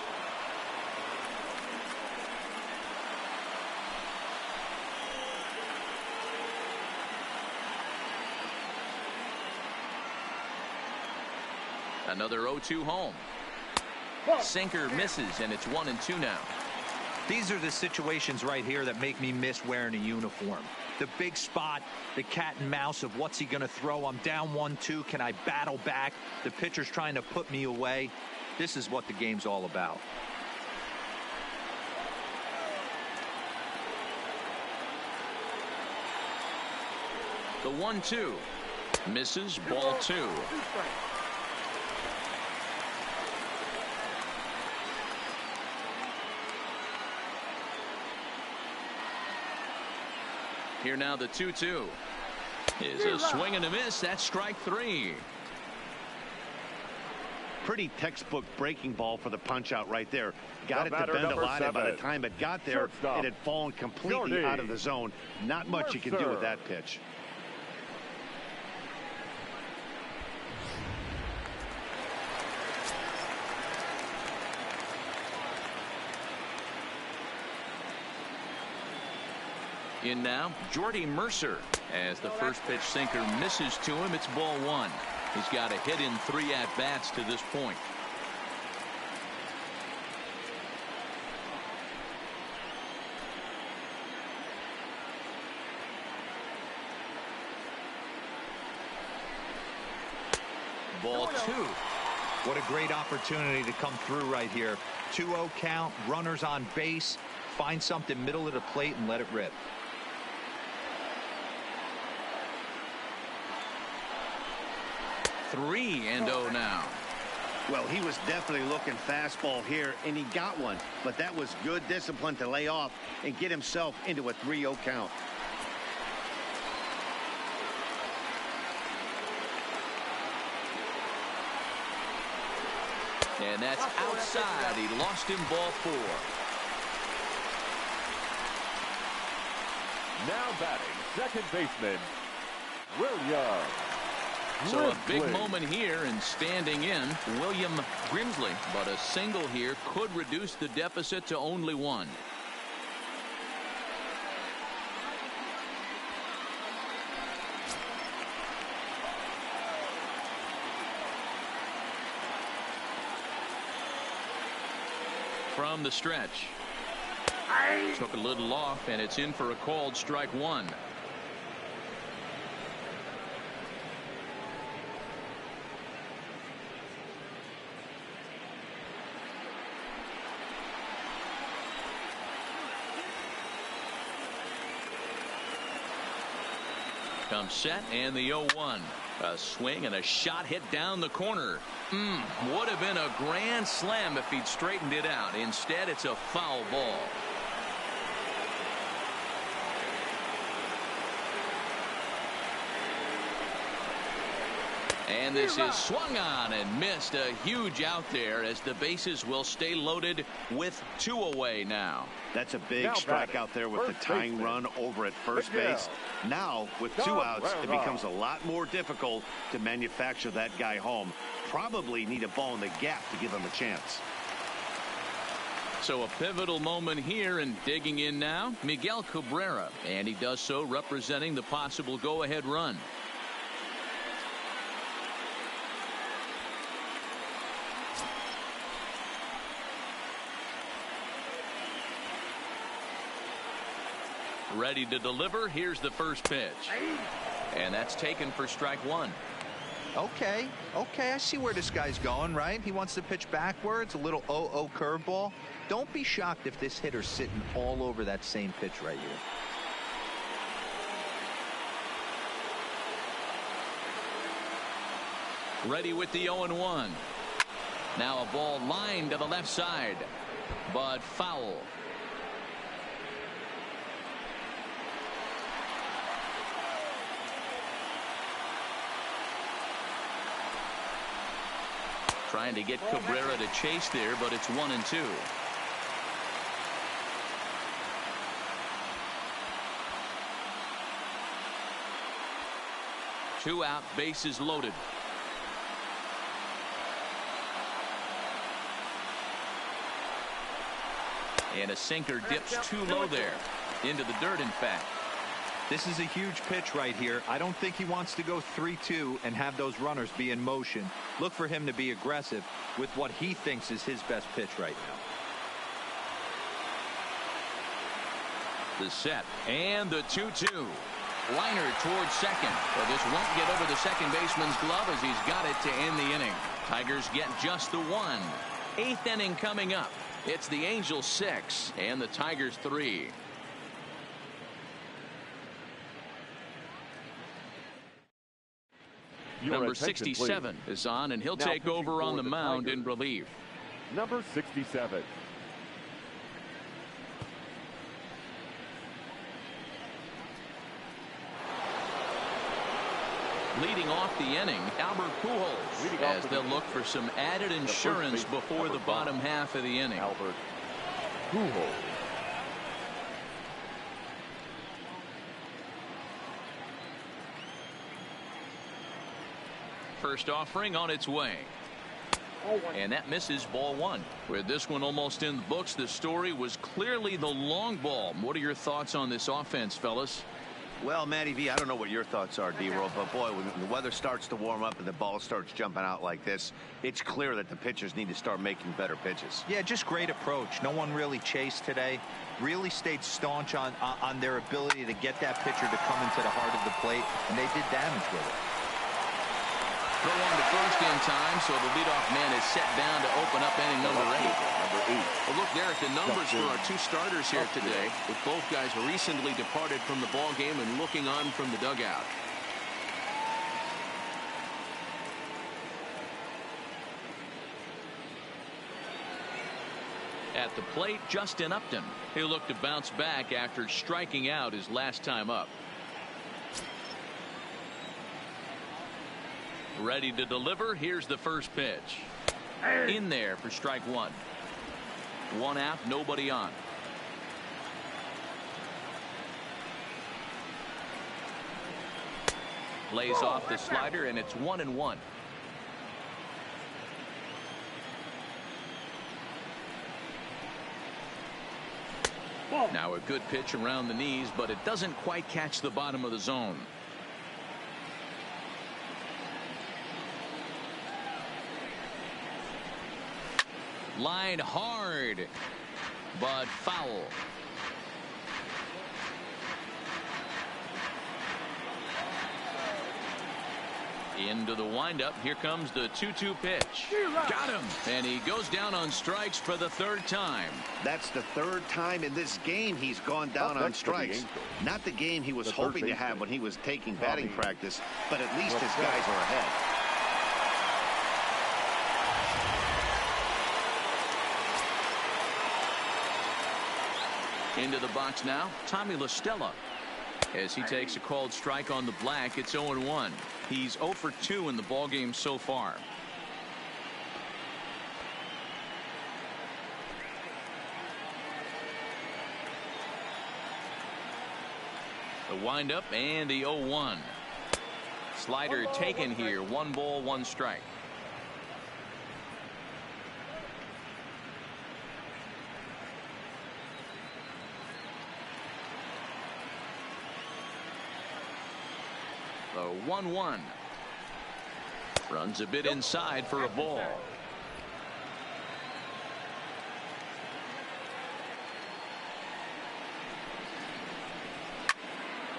Another 0-2 home. Sinker misses, and it's 1-2 now. These are the situations right here that make me miss wearing a uniform. The big spot, the cat and mouse of what's he going to throw. I'm down 1-2. Can I battle back? The pitcher's trying to put me away. This is what the game's all about. The 1-2 misses, ball 2. Here now the 2-2 is a swing and a miss. That's strike 3. Pretty textbook breaking ball for the punch out right there. Got it to bend a lot, and by the time it got there, it had fallen completely out of the zone. Not much you can do with that pitch. In now, Jordy Mercer. As the first pitch sinker misses to him, it's ball 1. He's got a hit in 3 at-bats to this point. Ball 2. What a great opportunity to come through right here. 2-0 count, runners on base. Find something middle of the plate and let it rip. Three and 0 now. Well, he was definitely looking fastball here, and he got one. But that was good discipline to lay off and get himself into a 3-0 count. And that's outside. He lost him, ball 4. Now batting, second baseman, William. So a big moment here, and standing in, William Grimsley. But a single here could reduce the deficit to only 1. From the stretch. Took a little off, and it's in for a called strike 1. Comes set, and the 0-1. A swing and a shot hit down the corner. Would have been a grand slam if he'd straightened it out. Instead, it's a foul ball. And this is swung on and missed. A huge out there, as the bases will stay loaded with 2 away now. That's a big strike out there with the tying run over at first base. Now, with 2 outs, it becomes a lot more difficult to manufacture that guy home. Probably need a ball in the gap to give him a chance. So a pivotal moment here, and digging in now, Miguel Cabrera. And he does so representing the possible go-ahead run. Ready to deliver. Here's the first pitch. And that's taken for strike 1. Okay, I see where this guy's going, right? He wants to pitch backwards, a little 0-0 curveball. Don't be shocked if this hitter's sitting all over that same pitch right here. Ready with the 0-1. Now a ball lined to the left side, but foul. Trying to get Cabrera to chase there, but it's 1-2. Two out, bases loaded. And a sinker dips too low there. Into the dirt, in fact. This is a huge pitch right here. I don't think he wants to go 3-2 and have those runners be in motion. Look for him to be aggressive with what he thinks is his best pitch right now. The set and the 2-2. Liner towards second. But this won't get over the second baseman's glove, as he's got it to end the inning. Tigers get just the one. 8th inning coming up. It's the Angels 6 and the Tigers 3. Number 67 is on, and he'll take over on the mound in relief. Number 67. Leading off the inning, Albert Pujols, as they'll look for some added insurance before the bottom half of the inning. Albert Pujols. First offering on its way. And that misses, ball 1. With this one almost in the books, the story was clearly the long ball. What are your thoughts on this offense, fellas? Well, Matty V, I don't know what your thoughts are, D-Roll, but boy, when the weather starts to warm up and the ball starts jumping out like this, it's clear that the pitchers need to start making better pitches. Yeah, just great approach. No one really chased today. Really stayed staunch on their ability to get that pitcher to come into the heart of the plate, and they did damage with it. Throw on to first in time, so the leadoff man is set down to open up inning number 8. Well, look there at the numbers for our 2 starters here today, with both guys recently departed from the ball game and looking on from the dugout. At the plate, Justin Upton. He'll look to bounce back after striking out his last time up. Ready to deliver. Here's the first pitch. In there for strike 1. 1 out, nobody on. Lays off the slider, and it's 1-1. Now a good pitch around the knees, but it doesn't quite catch the bottom of the zone. Line hard, but foul. Into the windup. Here comes the 2-2 pitch. Got him. And he goes down on strikes for the 3rd time. That's the 3rd time in this game he's gone down on strikes. Not the game he was hoping to have when he was taking batting practice, but at least his guys are ahead. Into the box now, Tommy La Stella. As he takes a called strike on the black, it's 0-1. He's 0 for 2 in the ballgame so far. The windup and the 0-1. Slider taken here. 1 ball, 1 strike. The 1-1. Runs a bit inside for a ball.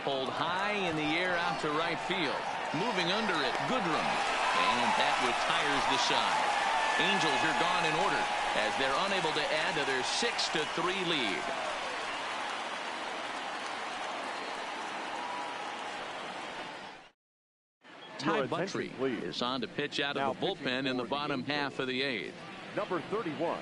Pulled high in the air out to right field. Moving under it, Goodrum. And that retires the side. Angels are gone in order as they're unable to add to their 6-3 lead. Ty Buttrey is on to pitch out of the bullpen in the bottom half of the 8th. Number 31.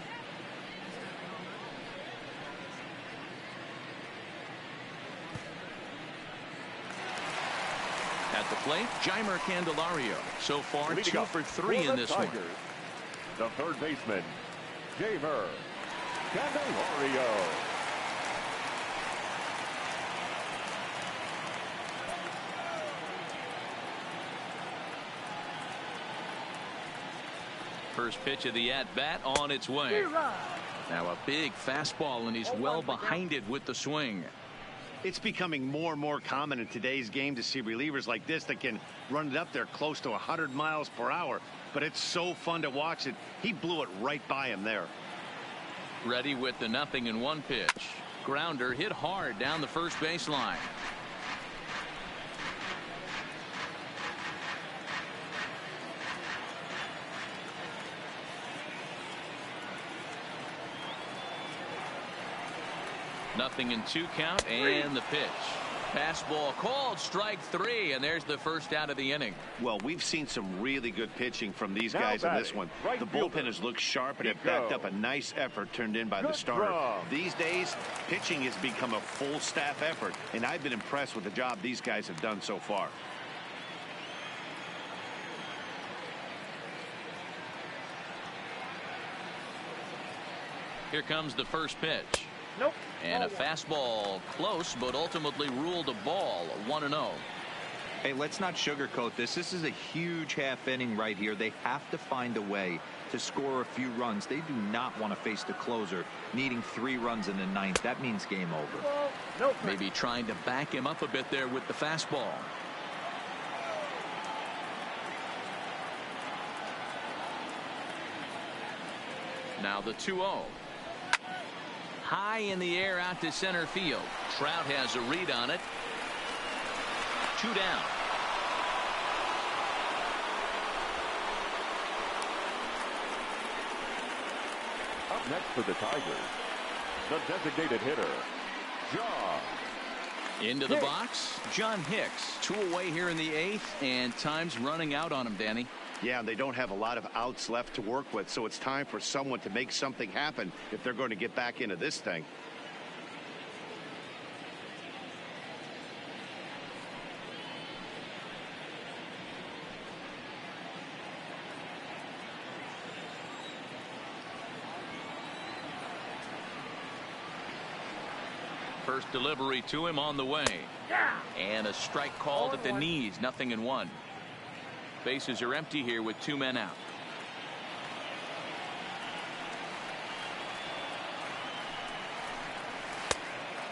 At the plate, Jeimer Candelario. So far, 2 for 3 in this one. The 3rd baseman, Jeimer Candelario. First pitch of the at-bat on its way. Now a big fastball, and he's well behind it with the swing. It's becoming more and more common in today's game to see relievers like this that can run it up there close to 100 miles per hour. But it's so fun to watch it. He blew it right by him there. Ready with the 0-1 pitch. Grounder hit hard down the first baseline. 0-2 count, and the pitch. Fastball called, strike 3, and there's the first out of the inning. Well, we've seen some really good pitching from these guys in this one. The bullpen has looked sharp and have backed up a nice effort turned in by the starter. These days, pitching has become a full staff effort, and I've been impressed with the job these guys have done so far. Here comes the first pitch. Nope. And a fastball close, but ultimately ruled a ball. 1-0. Hey, let's not sugarcoat this. This is a huge half inning right here. They have to find a way to score a few runs. They do not want to face the closer needing 3 runs in the 9th. That means game over. Nope. Maybe trying to back him up a bit there with the fastball. Now the 2-0. High in the air out to center field. Trout has a read on it. 2 down. Up next for the Tigers, the designated hitter, John. Into the box, John Hicks. 2 away here in the 8th, and time's running out on him, Danny. Yeah, they don't have a lot of outs left to work with, so it's time for someone to make something happen if they're going to get back into this thing. First delivery to him on the way. And a strike called at the knees. 0-1. Bases are empty here with 2 men out.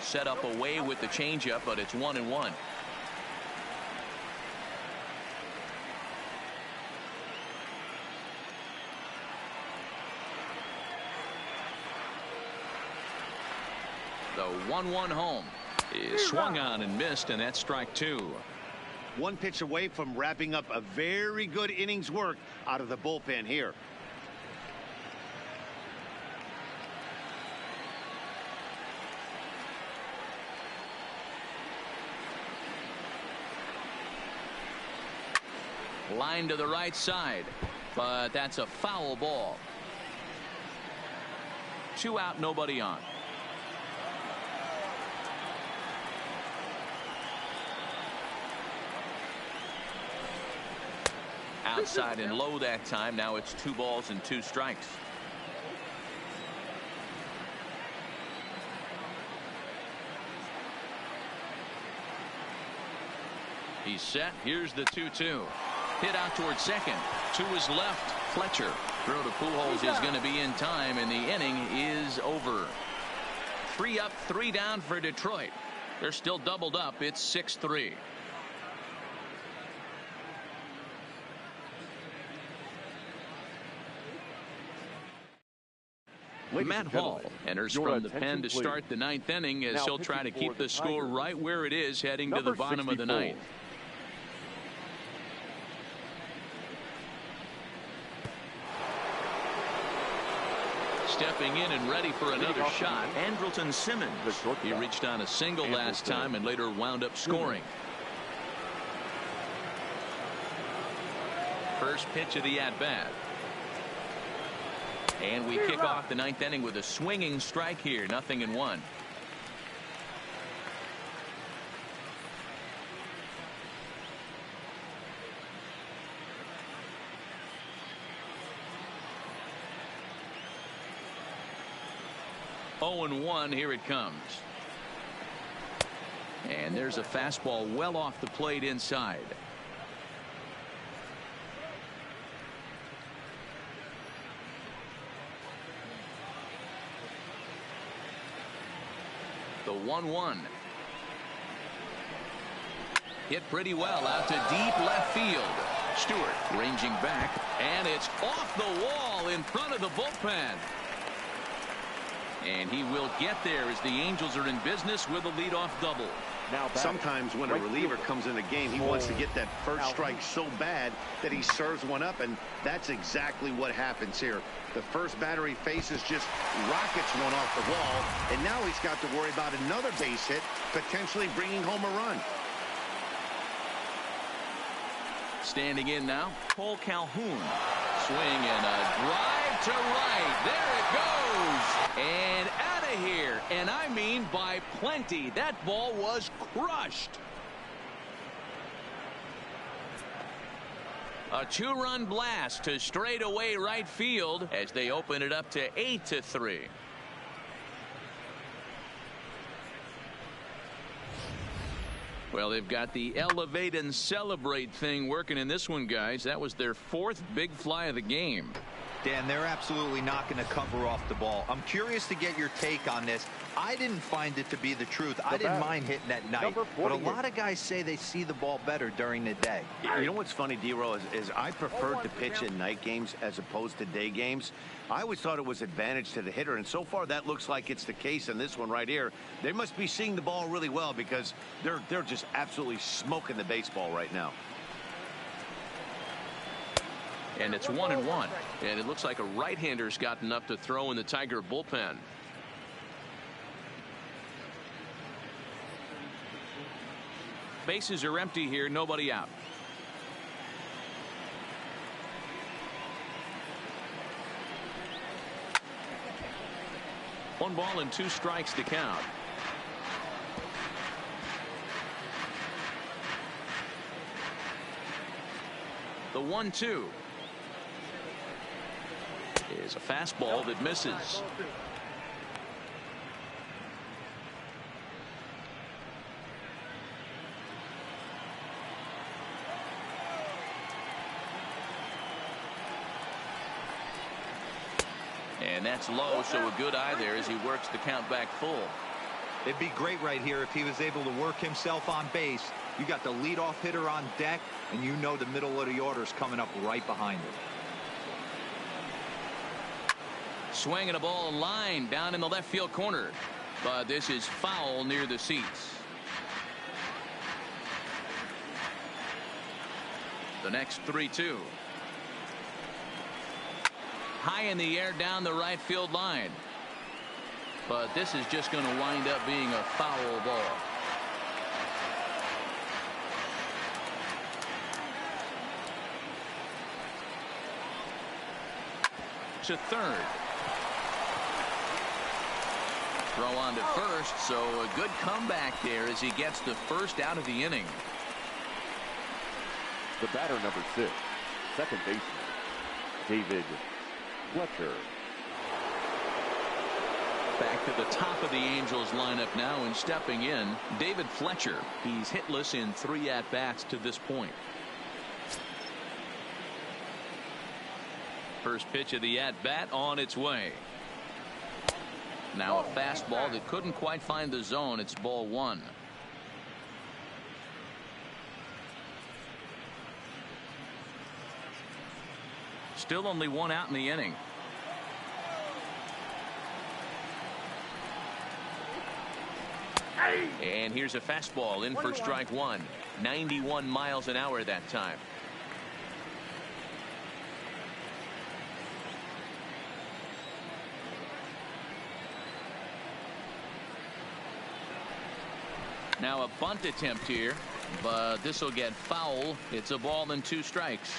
Set up away with the changeup, but it's 1-1. The 1-1 home is swung on and missed, and that's strike 2. 1 pitch away from wrapping up a very good innings work out of the bullpen here. Line to the right side, but that's a foul ball. 2 out, nobody on. Outside and low that time. Now it's 2 balls and 2 strikes. He's set. Here's the 2-2. Hit out towards second. To his left. Fletcher. Throw to Pujols is going to be in time, and the inning is over. 3 up, 3 down for Detroit. They're still doubled up. It's 6-3. Matt Hall enters from the pen to start the 9th inning as he'll try to keep the score right where it is heading to the bottom of the 9th. Stepping in and ready for another shot, Andrelton Simmons. He reached on a single last time and later wound up scoring. First pitch of the at-bat. And we kick off the 9th inning with a swinging strike here. 0-1. Oh, and 1. Here it comes. And there's a fastball well off the plate inside. The 1-1. Hit pretty well out to deep left field. Stewart ranging back, and it's off the wall in front of the bullpen. And he will get there as the Angels are in business with a leadoff double. Now sometimes when a reliever comes in the game, he wants to get that first strike so bad that he serves one up, and that's exactly what happens here. The first batter he faces just rockets one off the wall, and now he's got to worry about another base hit, potentially bringing home a run. Standing in now, Cole Calhoun. Swing and a drive to right. There it goes. And out of here. And I mean by plenty. That ball was crushed. A two-run blast to straightaway right field as they open it up to 8-3. Well, they've got the elevate and celebrate thing working in this one, guys. That was their fourth big fly of the game. Dan, they're absolutely not going to cover off the ball. I'm curious to get your take on this. I didn't find it to be the truth. I didn't mind hitting at night, but a lot of guys say they see the ball better during the day. You know what's funny, D-Row, is I preferred to pitch in night games as opposed to day games. I always thought it was advantage to the hitter, and so far that looks like it's the case in this one right here. They must be seeing the ball really well because they're just absolutely smoking the baseball right now. And it's 1-1. And it looks like a right-hander's got enough to throw in the Tiger bullpen. Bases are empty here. Nobody out. One ball and two strikes to count. The 1-2 is a fastball that misses. And that's low, so a good eye there as he works the count back full. It'd be great right here if he was able to work himself on base. You got the leadoff hitter on deck, and you know the middle of the order is coming up right behind him. Swinging a ball line down in the left field corner, but this is foul near the seats. The next 3-2. High in the air down the right field line, but this is just going to wind up being a foul ball. To third. Throw on to first, so a good comeback there as he gets the first out of the inning. The batter, number 6, second baseman, David Fletcher. Back to the top of the Angels lineup now, and stepping in, David Fletcher. He's hitless in 3 at-bats to this point. First pitch of the at-bat on its way. Now a fastball that couldn't quite find the zone. It's ball 1. Still only 1 out in the inning. And here's a fastball in for strike 1. 91 miles an hour that time. Now a bunt attempt here, but this will get foul. It's a ball and 2 strikes.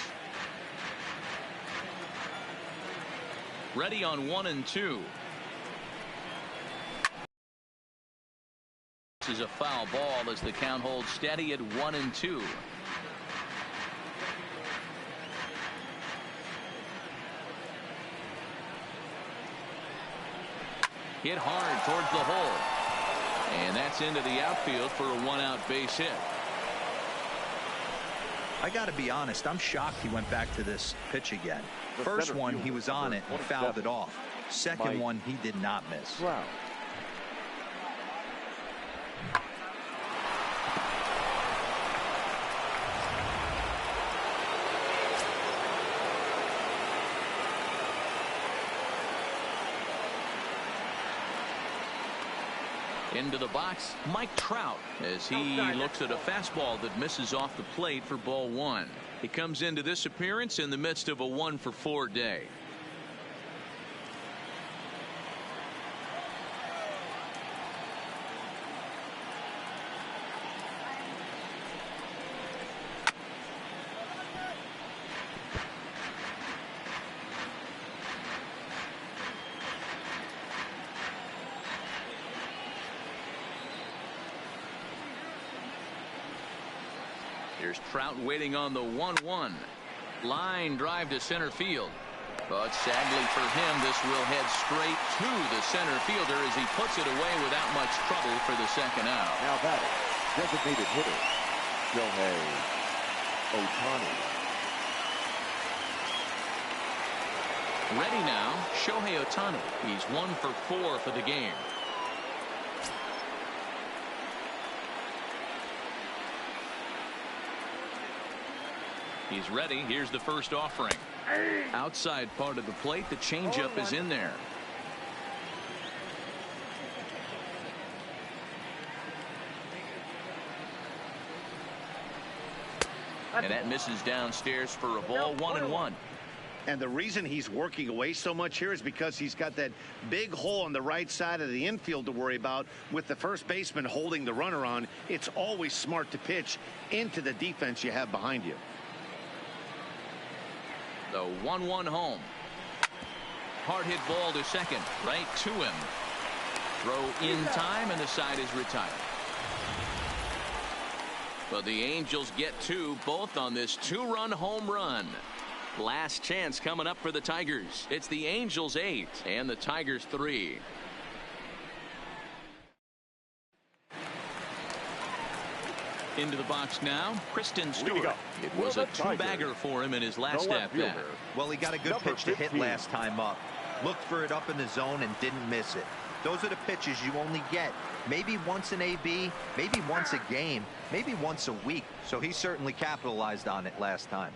Ready on 1 and 2. This is a foul ball as the count holds steady at 1 and 2. Hit hard towards the hole. And that's into the outfield for a 1-out base hit. I got to be honest, I'm shocked he went back to this pitch again. First one, he was on it and fouled it off. Second one, he did not miss. Wow. Into the box, Mike Trout, as he looks at a fastball that misses off the plate for ball one. He comes into this appearance in the midst of a 1-for-4 day. Here's Trout waiting on the 1-1. Line drive to center field. But sadly for him, this will head straight to the center fielder as he puts it away without much trouble for the second out. Now batting, designated hitter, Shohei Ohtani. Ready now, Shohei Ohtani. He's 1-for-4 for the game. He's ready. Here's the first offering. Outside part of the plate. The changeup is in there. And that misses downstairs for a ball. 1-1. And the reason he's working away so much here is because he's got that big hole on the right side of the infield to worry about. With the first baseman holding the runner on, it's always smart to pitch into the defense you have behind you. The 1-1 home. Hard hit ball to second. Right to him. Throw in time, and the side is retired. But the Angels get two, both on this two-run home run. Last chance coming up for the Tigers. It's the Angels 8 and the Tigers 3. Into the box now, Kristen Stewart. It was a two-bagger for him in his last at-bat. Well, he got a good pitch to hit last time up. Looked for it up in the zone and didn't miss it. Those are the pitches you only get maybe once in AB, maybe once a game, maybe once a week. So he certainly capitalized on it last time.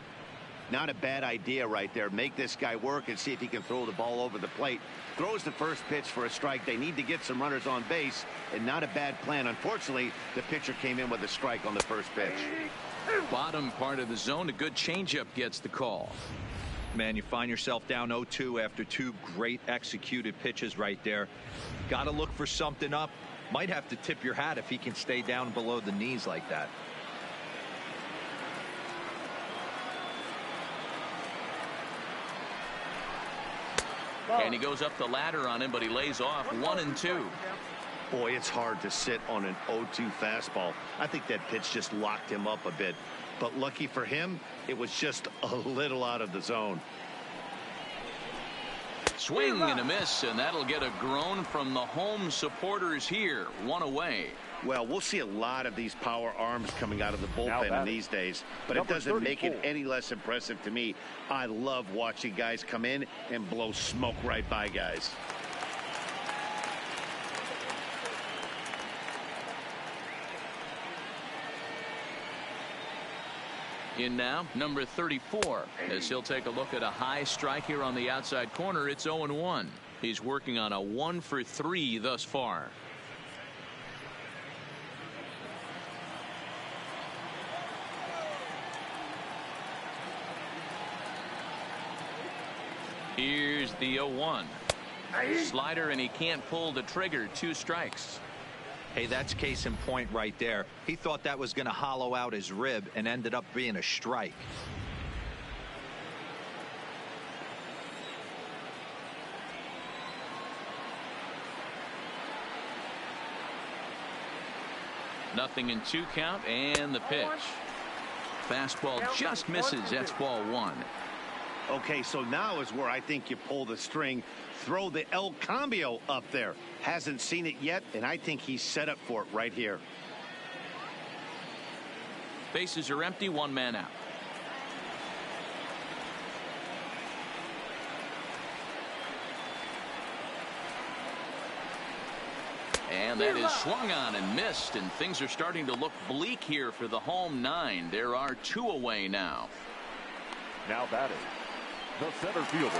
Not a bad idea right there. Make this guy work and see if he can throw the ball over the plate. Throws the first pitch for a strike. They need to get some runners on base, and not a bad plan. Unfortunately, the pitcher came in with a strike on the first pitch. Bottom part of the zone, a good changeup gets the call. Man, you find yourself down 0-2 after two great executed pitches right there. Got to look for something up. Might have to tip your hat if he can stay down below the knees like that. And he goes up the ladder on him, but he lays off 1-2. Boy, it's hard to sit on an 0-2 fastball. I think that pitch just locked him up a bit. But lucky for him, it was just a little out of the zone. Swing and a miss, and that'll get a groan from the home supporters here. One away. Well, we'll see a lot of these power arms coming out of the bullpen in these days, but it doesn't make it any less impressive to me. I love watching guys come in and blow smoke right by guys. In now, number 34, as he'll take a look at a high strike here on the outside corner. It's 0-1. He's working on a 1-for-3 thus far. Here's the 0-1. Slider, and he can't pull the trigger. 2 strikes. Hey, that's case in point right there. He thought that was going to hollow out his rib and ended up being a strike. Nothing in 2 count, and the pitch. Fastball just misses. That's ball 1. Okay, so now is where I think you pull the string. Throw the El Cambio up there. Hasn't seen it yet, and I think he's set up for it right here. Bases are empty, 1 man out. And that is swung on and missed, and things are starting to look bleak here for the home 9. There are 2 away now. Now batting, the center fielder,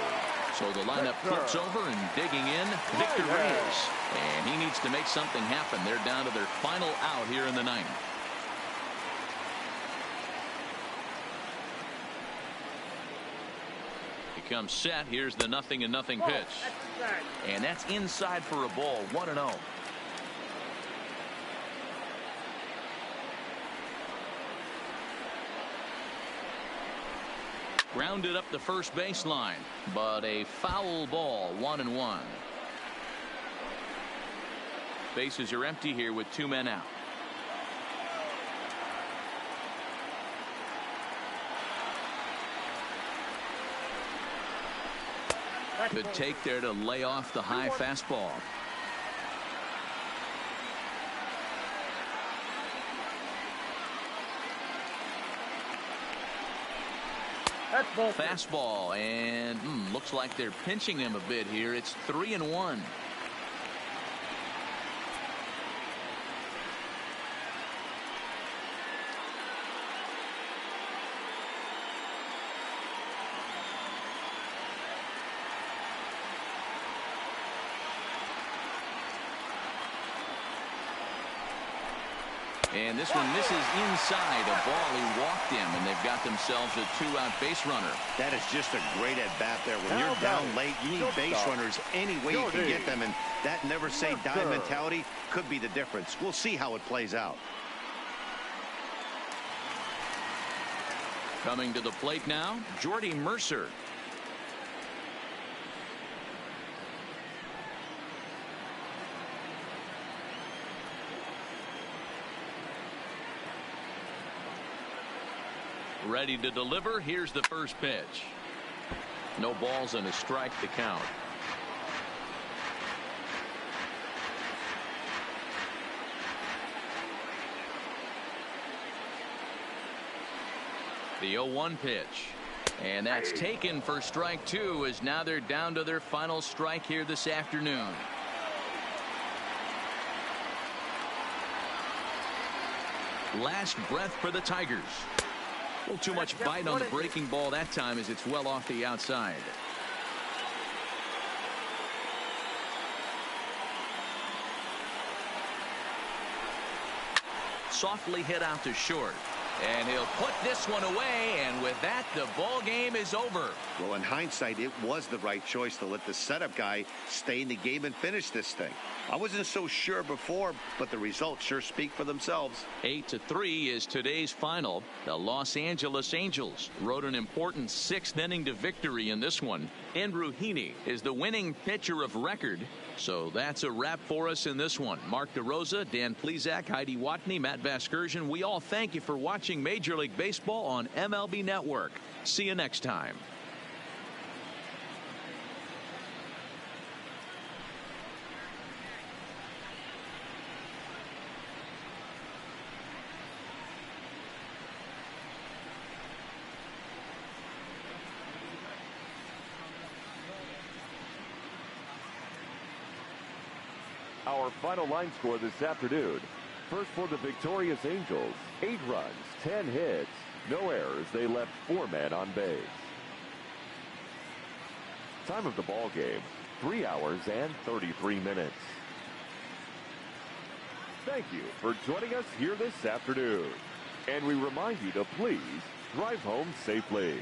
So the lineup flips over, and digging in, Victor Reyes. And he needs to make something happen. They're down to their final out here in the ninth. He comes set. Here's the 0-0 pitch. And that's inside for a ball. 1-0. Grounded up the first baseline, but a foul ball. 1-1. Bases are empty here with 2 men out. Good take there to lay off the high fastball. Fastball, and looks like they're pinching him a bit here. It's 3-1. And this one misses inside. A ball he walked him, and they've got themselves a 2-out base runner. That is just a great at-bat there. When you're down late, you need base runners any way you can get them, and that never-say-die mentality could be the difference. We'll see how it plays out. Coming to the plate now, Jordy Mercer. Ready to deliver. Here's the first pitch. No balls and a strike to count. The 0-1 pitch. And that's taken for strike 2, as now they're down to their final strike here this afternoon. Last breath for the Tigers. A little too much bite on the breaking ball that time, as it's well off the outside. Softly hit out to short. And he'll put this one away, and with that, the ball game is over. Well, in hindsight, it was the right choice to let the setup guy stay in the game and finish this thing. I wasn't so sure before, but the results sure speak for themselves. 8-3 is today's final. The Los Angeles Angels rode an important 6th inning to victory in this one. Andrew Heaney is the winning pitcher of record. So that's a wrap for us in this one. Mark DeRosa, Dan Plesac, Heidi Watney, Matt Vasgersian. We all thank you for watching Major League Baseball on MLB Network. See you next time. Our final line score this afternoon. First for the victorious Angels, 8 runs, 10 hits, no errors. They left 4 men on base. Time of the ball game, 3 hours and 33 minutes. Thank you for joining us here this afternoon. And we remind you to please drive home safely.